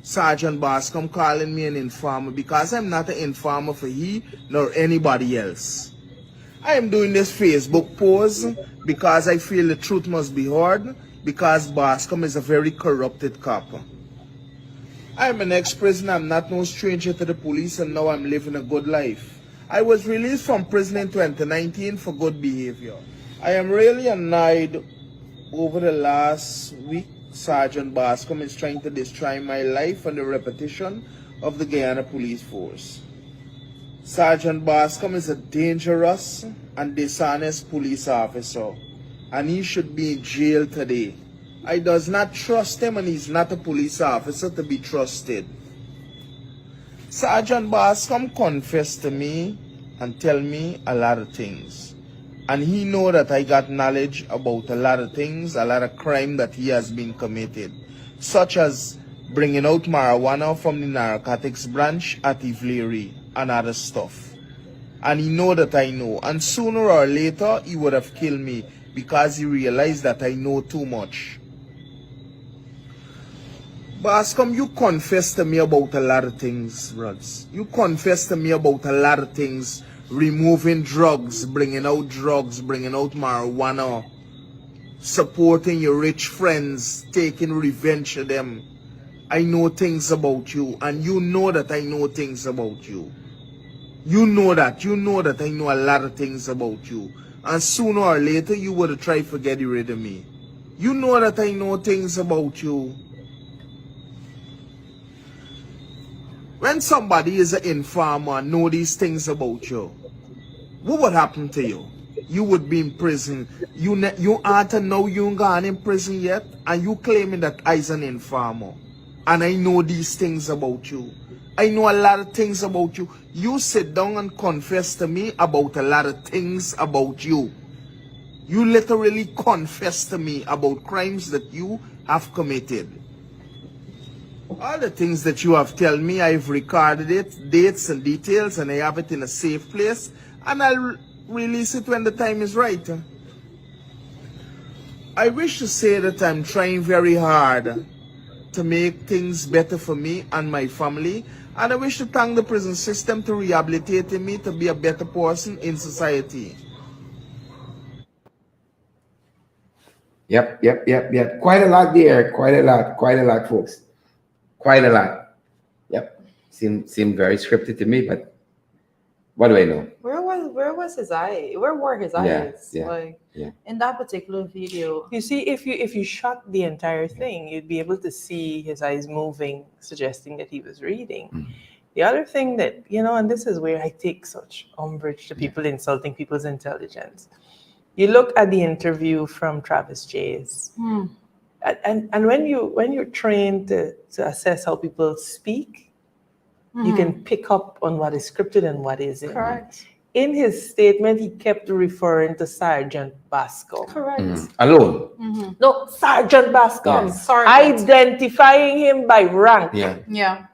Sergeant Bascom, calling me an informer, because I'm not an informer for he nor anybody else. I am doing this Facebook post because I feel the truth must be heard, because Bascom is a very corrupted cop. I am an ex-prisoner. I'm not no stranger to the police, and now I'm living a good life. I was released from prison in 2019 for good behavior. I am really annoyed over the last week. Sergeant Bascom is trying to destroy my life and the reputation of the Guyana Police Force. Sergeant Bascom is a dangerous and dishonest police officer, and he should be in jail today. I does not trust him, and he's not a police officer to be trusted. Sergeant Bascom confessed to me and tell me a lot of things. And he know that I got knowledge about a lot of things, a lot of crime that he has been committed, such as bringing out marijuana from the narcotics branch at Ifleary and other stuff. And he know that I know, and sooner or later he would have killed me because he realized that I know too much. Bascom, you confess to me about a lot of things, Rods. You confess to me about a lot of things. Removing drugs, bringing out marijuana, supporting your rich friends, taking revenge of them. I know things about you, and you know that I know things about you. You know that I know a lot of things about you. And sooner or later, you would try to get rid of me. You know that I know things about you. When somebody is an informer and know these things about you, what would happen to you? You would be in prison. You aren't to know you ain't gone in prison yet, and you claiming that I's an informer. And I know these things about you. I know a lot of things about you. You sit down and confess to me about a lot of things about you. You literally confess to me about crimes that you have committed. All the things that you have told me, I've recorded it, dates and details, and I have it in a safe place, and I'll release it when the time is right. I wish to say that I'm trying very hard to make things better for me and my family, and I wish to thank the prison system to rehabilitating me to be a better person in society. Yep. Quite a lot there. Quite a lot, folks. Quite a lot. Yep. Seemed very scripted to me, but what do I know? Where was his eye? Where were his eyes? Like in that particular video. You see, if you shot the entire thing, you'd be able to see his eyes moving, suggesting that he was reading. Mm-hmm. The other thing that, and this is where I take such umbrage to people insulting people's intelligence. You look at the interview from Travis Chase, and when you're trained to assess how people speak, you can pick up on what is scripted and what isn't. Correct. In his statement, he kept referring to Sergeant Bascom. Correct. Alone. No, Sergeant Bascom. Yes. Identifying him by rank. Yeah.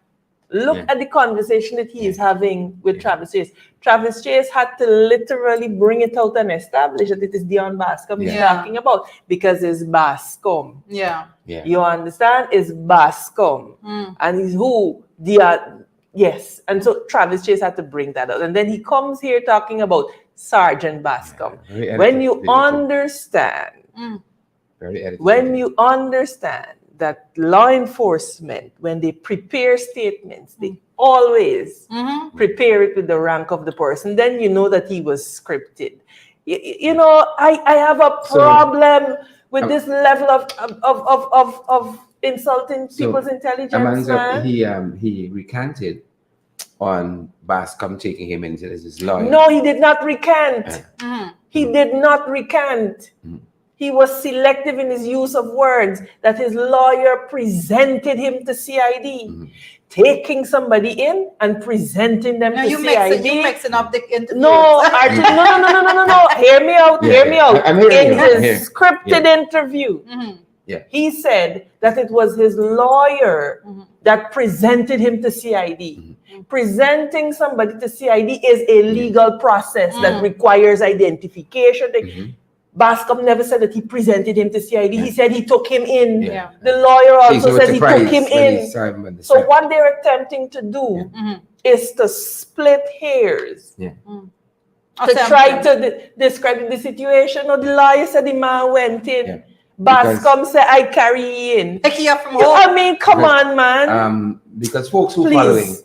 Look at the conversation that he is having with Travis Chase. Travis Chase had to literally bring it out and establish that it is Dion Bascom he's talking about, because it's Bascom. Yeah. You understand? It's Bascom. And he's who? Yes. And so Travis Chase had to bring that out. And then he comes here talking about Sergeant Bascom. When you understand, that law enforcement, when they prepare statements, they always prepare it with the rank of the person. Then you know that he was scripted. I have a problem with this level of insulting people's intelligence. He recanted on Bascom taking him in as his lawyer. No, he did not recant. He did not recant. He was selective in his use of words, that his lawyer presented him to CID. Taking somebody in and presenting them to CID. You're mixing up the interviews. No, Archie, no. Hear me out. In his scripted interview, he said that it was his lawyer that presented him to CID. Presenting somebody to CID is a legal process that requires identification. Bascom never said that he presented him to CID. He said he took him in. The lawyer also said he took him in. So what they're attempting to do is to split hairs. To try to describe the situation. No, the lawyer said the man went in. Bascom said, I carry in. Take you up from home. I mean, come on, man. Because folks who following,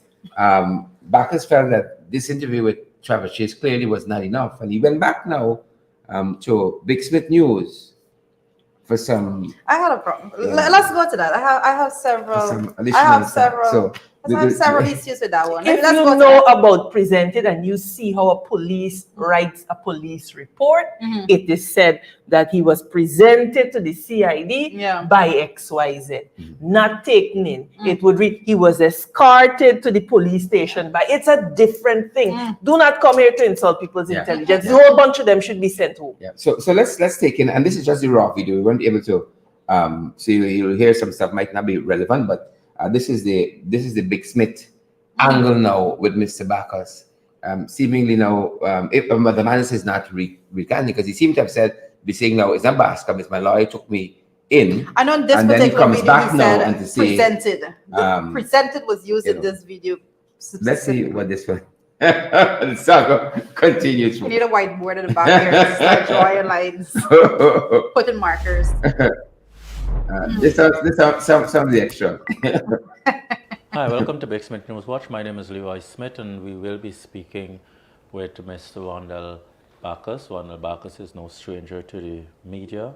Bacchus felt that this interview with Travis Chase clearly was not enough. And he went back now to Big Smith News for some. I had a problem. Let's go to that. I have several issues with that one. If you know about presented and you see how a police writes a police report, it is said that he was presented to the CID by XYZ, not taken in. It would read he was escorted to the police station by. It's a different thing. Do not come here to insult people's intelligence. A whole bunch of them should be sent home. So let's take in, and this is just the raw video. We weren't able to. So you'll hear some stuff might not be relevant, but. This is the Big Smith angle now with Mr. Bacchus. Seemingly now, if the man says not recanting, because he seemed to have be saying now, it's not Bascom, it's my lawyer took me in. And on this particular video, he said presented. Presented was used in this video. Let's see what this one. The saga continues. We need a whiteboard in the back here to start drawing lines, putting markers. This sounds the extra. Hi, welcome to Big Smith News Watch. My name is Levi Smith, and we will be speaking with Mr. Wandel Bacchus. Wandel Bacchus is no stranger to the media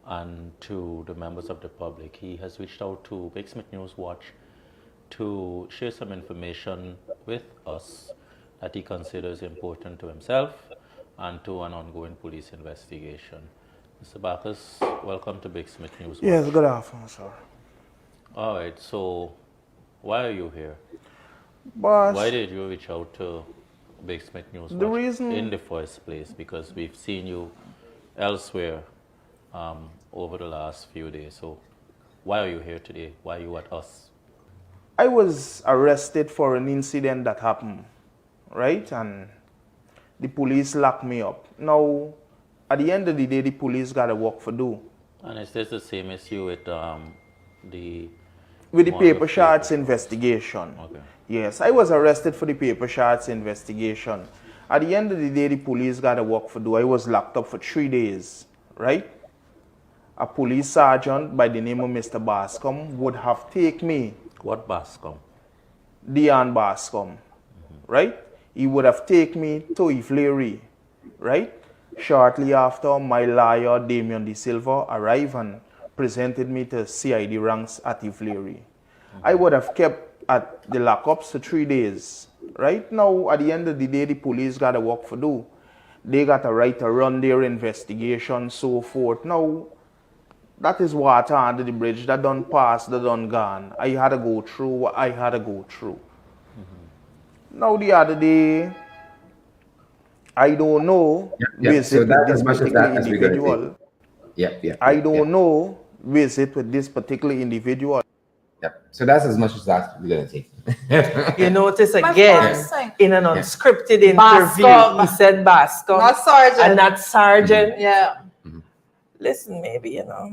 and to the members of the public. He has reached out to Big Smith News Watch to share some information with us that he considers important to himself and to an ongoing police investigation. Mr. Bacchus, welcome to Big Smith News Watch. Yes, good afternoon, sir. All right, so why are you here? Boss, why did you reach out to Big Smith News Watch in the first place? Because we've seen you elsewhere over the last few days. So why are you here today? Why are you at us? I was arrested for an incident that happened, right? And the police locked me up. Now, at the end of the day, the police got a work for do. And is this the same issue with the Paper shots investigation? Okay. Yes, I was arrested for the paper shots investigation. At the end of the day, the police got a work for do. I was locked up for 3 days, right? A police sergeant by the name of Mr. Bascom would have taken me. What Bascom? Dion Bascom, right? He would have taken me to Ifleary, right? Shortly after, my lawyer, Damian De Silva, arrived and presented me to CID ranks at Ifleary. I would have kept at the lockups for 3 days, right? Now, at the end of the day, the police got a work for do. They got a right to run their investigation, so forth. Now, that is water under the bridge. That done passed, that done gone. I had to go through what I had to go through. Now, the other day, I don't know So that as much as that as we're going to individual. take. I don't know visit with this particular individual. So that's as much as that we're going to take. You notice My again first thing. in an unscripted interview, Bascom. he said Bascom Not sergeant. and not sergeant. Yeah. Listen, maybe, you know.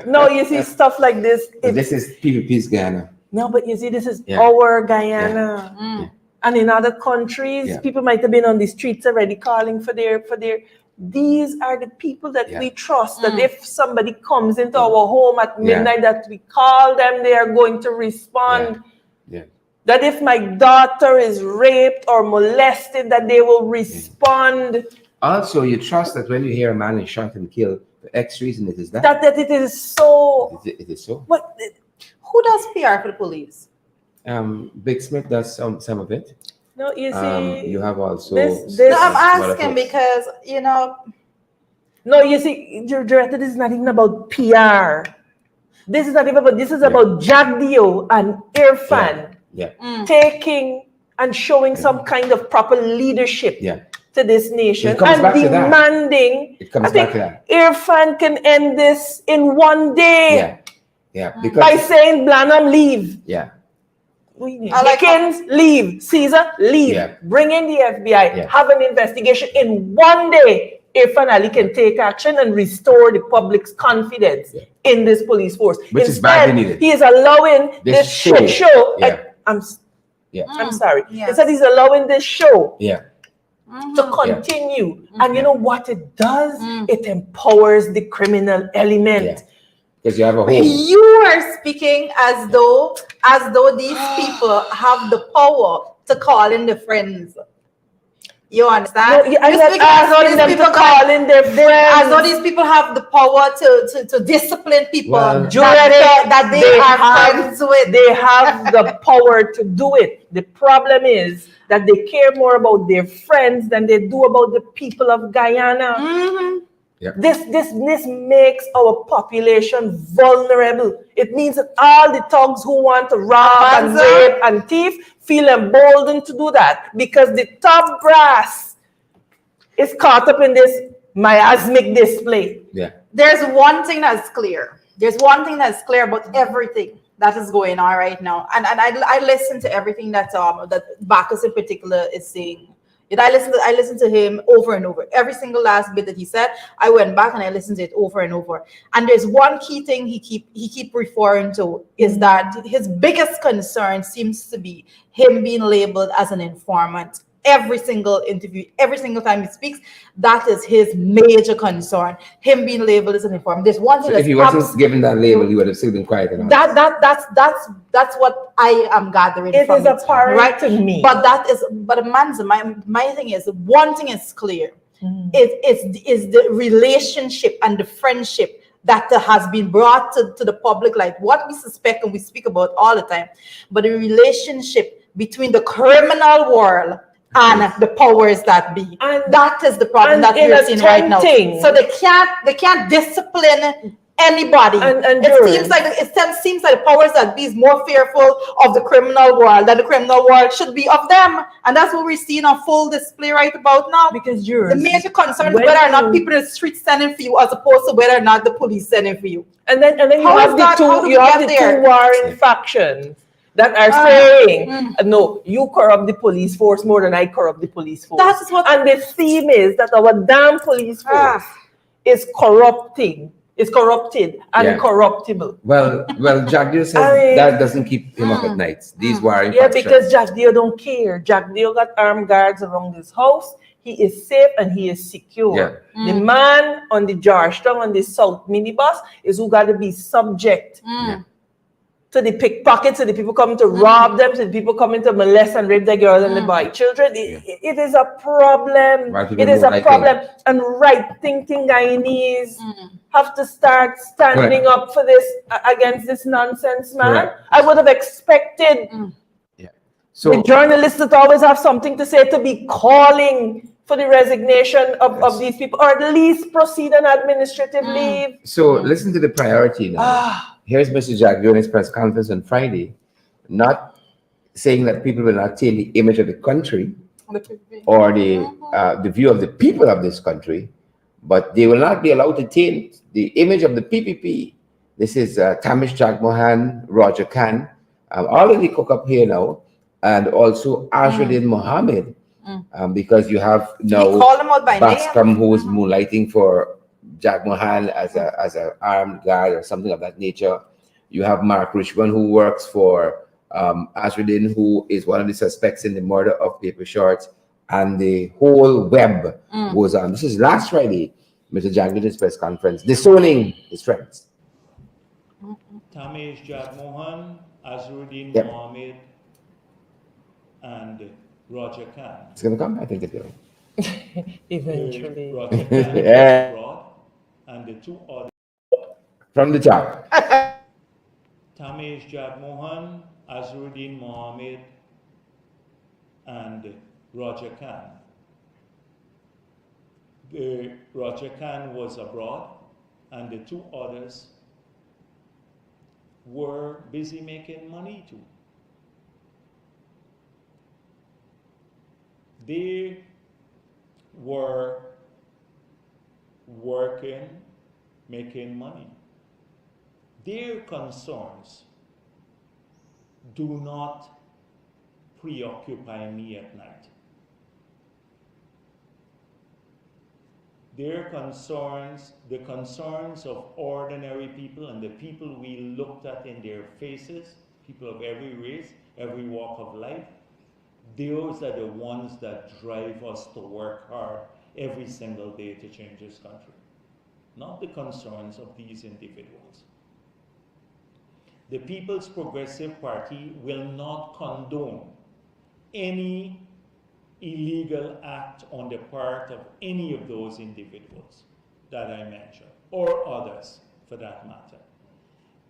No, you see stuff like this. This is PPP's Ghana. No, but you see, this is Yeah. our Guyana. And in other countries, Yeah. people might have been on the streets already calling for their. These are the people that we trust. That if somebody comes into our home at midnight, that we call them, they are going to respond. Yeah. That if my daughter is raped or molested, that they will respond. Also, you trust that when you hear a man is shot and killed, for X reason it is that. That it is so. It is so. What? Who does PR for the police? Big Smith does some of it. No, you see. You have also. This- No, I'm smaller asking folks. because, you know, No, you see, Director, this is not even about PR. This is not even about. This is about Jack Dio and Irfan Yeah. taking and showing some kind of proper leadership Yeah. to this nation It comes and back to that. demanding. It comes I think back to that. Irfan can end this in one day Yeah. Yeah. by Because. saying Blanham leave. Yeah. I like Dickens leave, Caesar leave, Yeah. bring in the FBI, Yeah. have an investigation in one day. Irfan Ali can take action and restore the public's confidence in this police force. Which is badly Instead, needed. he is allowing This this show. shit show. Yeah. I'm sorry. Yes. Instead, he's allowing this show Yeah. to continue. And you know what it does? It empowers the criminal element. Yeah. Because you have a home. you are speaking as though these people have the power to call in their friends. You understand? No, I'm You're not speaking as though asking these them to people call in their as though friends. these people have the power to discipline people Well, that they are have- friends with. They have the power to do it. The problem is that they care more about their friends than they do about the people of Guyana. Mhm. This makes our population vulnerable. It means that all the thugs who want to rob and rape and thief feel emboldened to do that because the top brass is caught up in this miasmic display. Yeah. There's one thing that's clear. There's one thing that's clear about everything that is going on right now. And I listen to everything that Bacchus in particular is saying. And I listened to him over and over. Every single last bit that he said, I went back and I listened to it over and over. And there's one key thing he keep referring to is that his biggest concern seems to be him being labeled as an informant. Every single interview, every single time he speaks, that is his major concern. Him being labeled as an informant. There's one thing So if he wasn't given that label, he would have still been quiet and honest. that's what I am gathering It from is apparent to me. But my thing is, one thing is clear. Is the relationship and the friendship that has been brought to the public, like what we suspect and we speak about all the time, but the relationship between the criminal world and the powers that be. And that is the problem that we're seeing right now. attempting- So they can't discipline anybody. And It seems like the powers that be is more fearful of the criminal world than the criminal world should be of them. And that's what we're seeing on full display right about now. Because the major concern is whether or not people in the street sending for you as opposed to whether or not the police sending for you. And then you have the two warring factions that are saying, no, you corrupt the police force more than I corrupt the police force. And the theme is that our damn police force is corrupted and corruptible. Well, Jack Dio says that doesn't keep him up at night. These warring factions. Because Jack Dio don't care. Jack Dio got armed guards around his house. He is safe and he is secure. The man on the Georgetown on the South minibus is who got to be subject to the pickpockets, to the people coming to rob them, to the people coming to molest and rape their girls and the boy children. It is a problem. It is a problem. And right-thinking Guyanese have to start standing up for this, against this nonsense, man. I would have expected So the journalists that always have something to say to be calling for the resignation of these people, or at least proceed on administrative leave. So listen to the priority now. Here's Mr. Jack Dio in his press conference on Friday, not saying that people will not take the image of the country or the view of the people of this country, but they will not be allowed to taint the image of the PPP. This is Tamish Jagmohan, Roger Khan, all of the cook up here now, and also Ashruddin Mohammed, because you have now Bascom who's moonlighting for Jagmohan as an armed guard or something of that nature. You have Mark Richmond who works for Ashruddin, who is one of the suspects in the murder of Paper Shorts, and the whole web goes on. This is last Friday, Mr. Jack Dio's press conference, disowning his friends. Tamish Jagmohan, Ashruddin Mohammed, and Roger Khan. It's going to come? I think it's going to. Eventually. Roger Khan is abroad, and the two others. From the top. Tamish Jagmohan, Ashruddin Mohammed, and Roger Khan. Roger Khan was abroad, and the two others were busy making money too. They were working, making money. Their concerns do not preoccupy me at night. Their concerns, the concerns of ordinary people and the people we looked at in their faces, people of every race, every walk of life, those are the ones that drive us to work hard every single day to change this country, not the concerns of these individuals. The People's Progressive Party will not condone any illegal act on the part of any of those individuals that I mentioned, or others for that matter.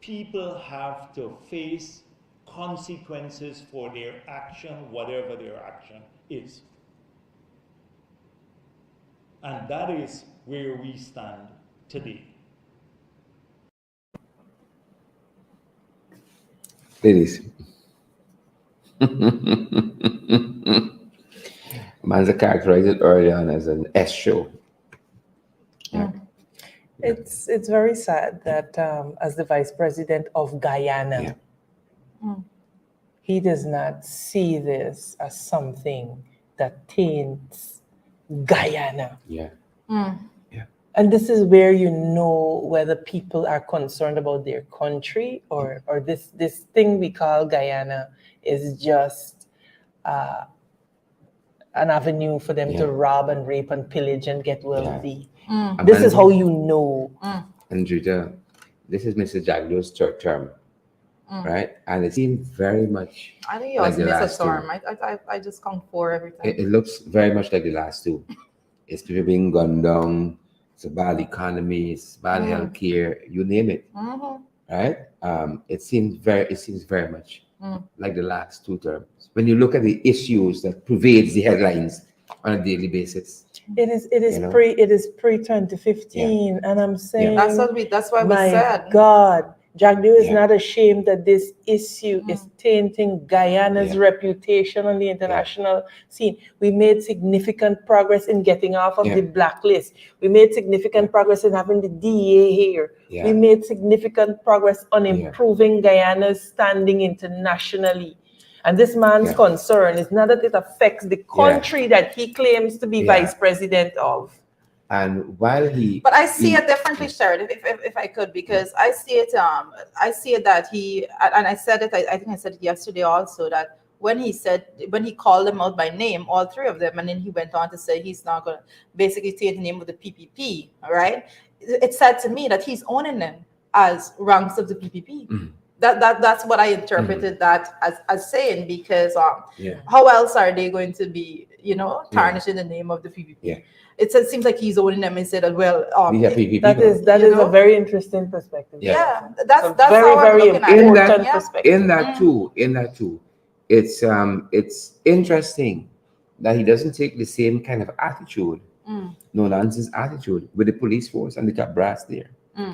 People have to face consequences for their action, whatever their action is. And that is where we stand today. Ladies. Manza characterized it early on as an S show. Yeah. It's very sad that as the vice president of Guyana, he does not see this as something that taints Guyana. And this is where you know whether people are concerned about their country or this thing we call Guyana is just an avenue for them to rob and rape and pillage and get wealthy. This is how you know. And Judah, this is Mr. Jack Dio's third term, right? And it seems very much. I think he was missed a term. I just count 4 every time. It looks very much like the last 2. It's people being gunned down. It's a bad economy. It's bad healthcare. You name it, right? It seems very much like the last 2 terms. When you look at the issues that pervades the headlines on a daily basis, It is You know? pre 2015, and I'm saying That's why we my said. God, Jagdeo is Yeah. not ashamed that this issue is tainting Guyana's reputation on the international scene. We made significant progress in getting off of the blacklist. We made significant progress in having the DEA here. We made significant progress on improving Guyana's standing internationally. And this man's concern is not that it affects the country that he claims to be vice president of. And while but I see it differently, Sharon, if I could, because I see it that he, and I said it, I think I said it yesterday also, that when he called them out by name, all three of them, and then he went on to say he's not going to basically take the name of the PPP, all right? It said to me that he's owning them as ranks of the PPP. That's what I interpreted that as saying, because how else are they going to be, tarnishing the name of the PPP? It seems like he's owning them instead of that is a very interesting perspective. That's very, how very important perspective. In that too, it's interesting that he doesn't take the same kind of attitude, no nonsense attitude, with the police force and the top brass there.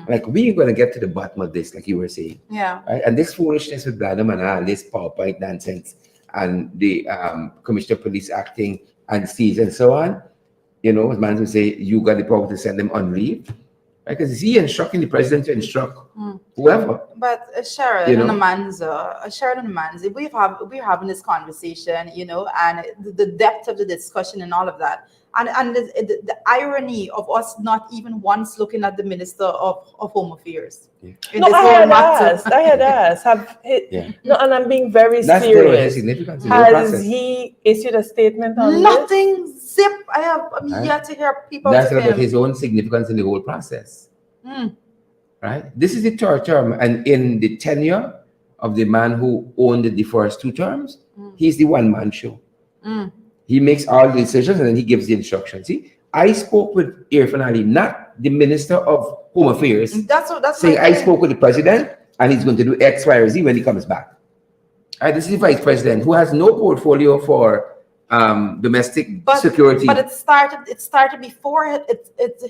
Like, we're gonna get to the bottom of this, like you were saying. Right? And this foolishness with Bladum and this PowerPoint nonsense and the Commissioner of Police acting and sees and so on. Man will say you got the power to send them on leave. Because is he instructing the president to instruct whoever? But Sharon and Amanza, we're having this conversation, and the depth of the discussion and all of that, and the irony of us not even once looking at the Minister of Home Affairs. No, I had asked. No, and I'm being very serious. Has he issued a statement on nothing? This? Zip. I'm yet to hear people. That's about his own significance in the whole process. Right? This is the third term, and in the tenure of the man who owned the first two terms, he's the one-man show. He makes all the decisions and then he gives the instructions. See, I spoke with Irfan Ali, not the Minister of Home Affairs. That's saying I spoke with the president and he's going to do X, Y, or Z when he comes back. All right, this is the vice president who has no portfolio for domestic security. But it started before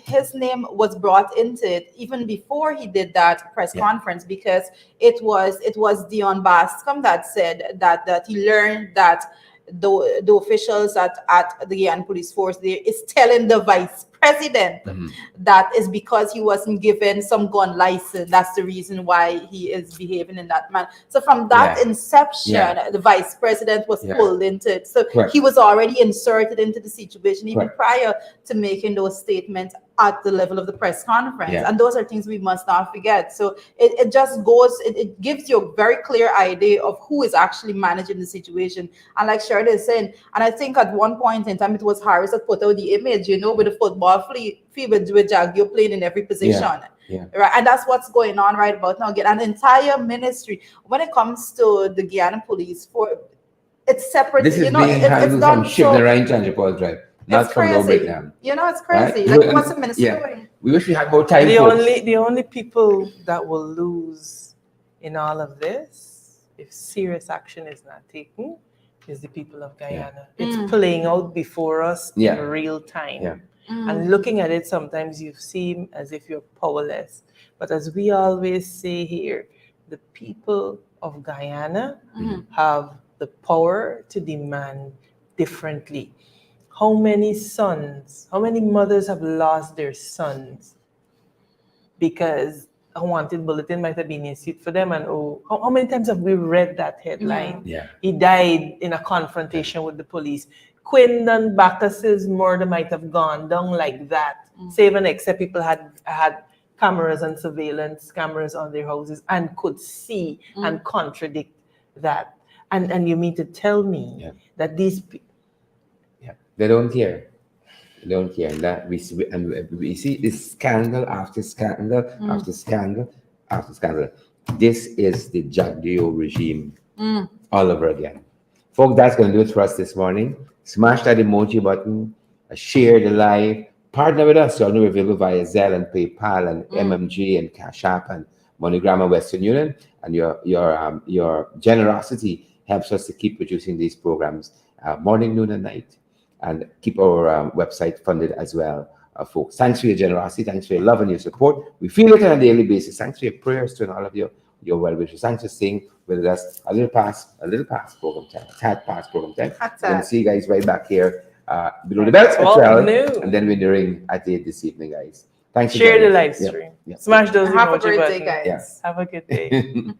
his name was brought into it, even before he did that press conference, because it was Dion Bascom that said that he learned that the officials at the Guyana Police Force there is telling the vice president that is because he wasn't given some gun license. That's the reason why he is behaving in that manner. So from that inception, the vice president was pulled into it. So he was already inserted into the situation even prior to making those statements at the level of the press conference. And those are things we must not forget. So it just goes, it gives you a very clear idea of who is actually managing the situation. And like Shirley is saying, and I think at one point in time, it was Harris that put out the image, with the football field with Jagdeo playing in every position. Right, and that's what's going on right about now. Again, an entire ministry when it comes to the Guyana Police it's separate. This is being handled from Shibnarine to Paul Drive, not from Lowbridge. It's crazy. Right? Like, what's the ministry doing? We wish we had more time. The only people that will lose in all of this, if serious action is not taken, is the people of Guyana. It's playing out before us in real time. And looking at it, sometimes you seem as if you're powerless. But as we always say here, the people of Guyana have the power to demand differently. How many mothers have lost their sons because a wanted bulletin might have been issued for them? And how many times have we read that headline? He died in a confrontation with the police. Quindon Bacchus's murder might have gone down like that, save and except people had cameras and surveillance cameras on their houses and could see and contradict that. And you mean to tell me that these people... They don't care. They don't care. That we see this scandal after scandal after scandal after scandal. This is the Jagdeo regime all over again. Folks, that's going to do it for us this morning. Smash that emoji button, share the live, partner with us. You're only available via Zelle and PayPal and MMG and Cash App and MoneyGram and Western Union. And your generosity helps us to keep producing these programs morning, noon, and night. and keep our website funded as well, folks. Thanks for your generosity. Thanks for your love and your support. We feel it on a daily basis. Thanks for your prayers to all of your well wishes. Thanks for staying with us a little past program time, a tad past program time. We're going to see you guys right back here below the belt at 12, and then we're doing at 8 this evening, guys. Thanks for Share the joining us. live stream. Yep. Smash those Have a emoji great day, buttons. guys. Have a good day.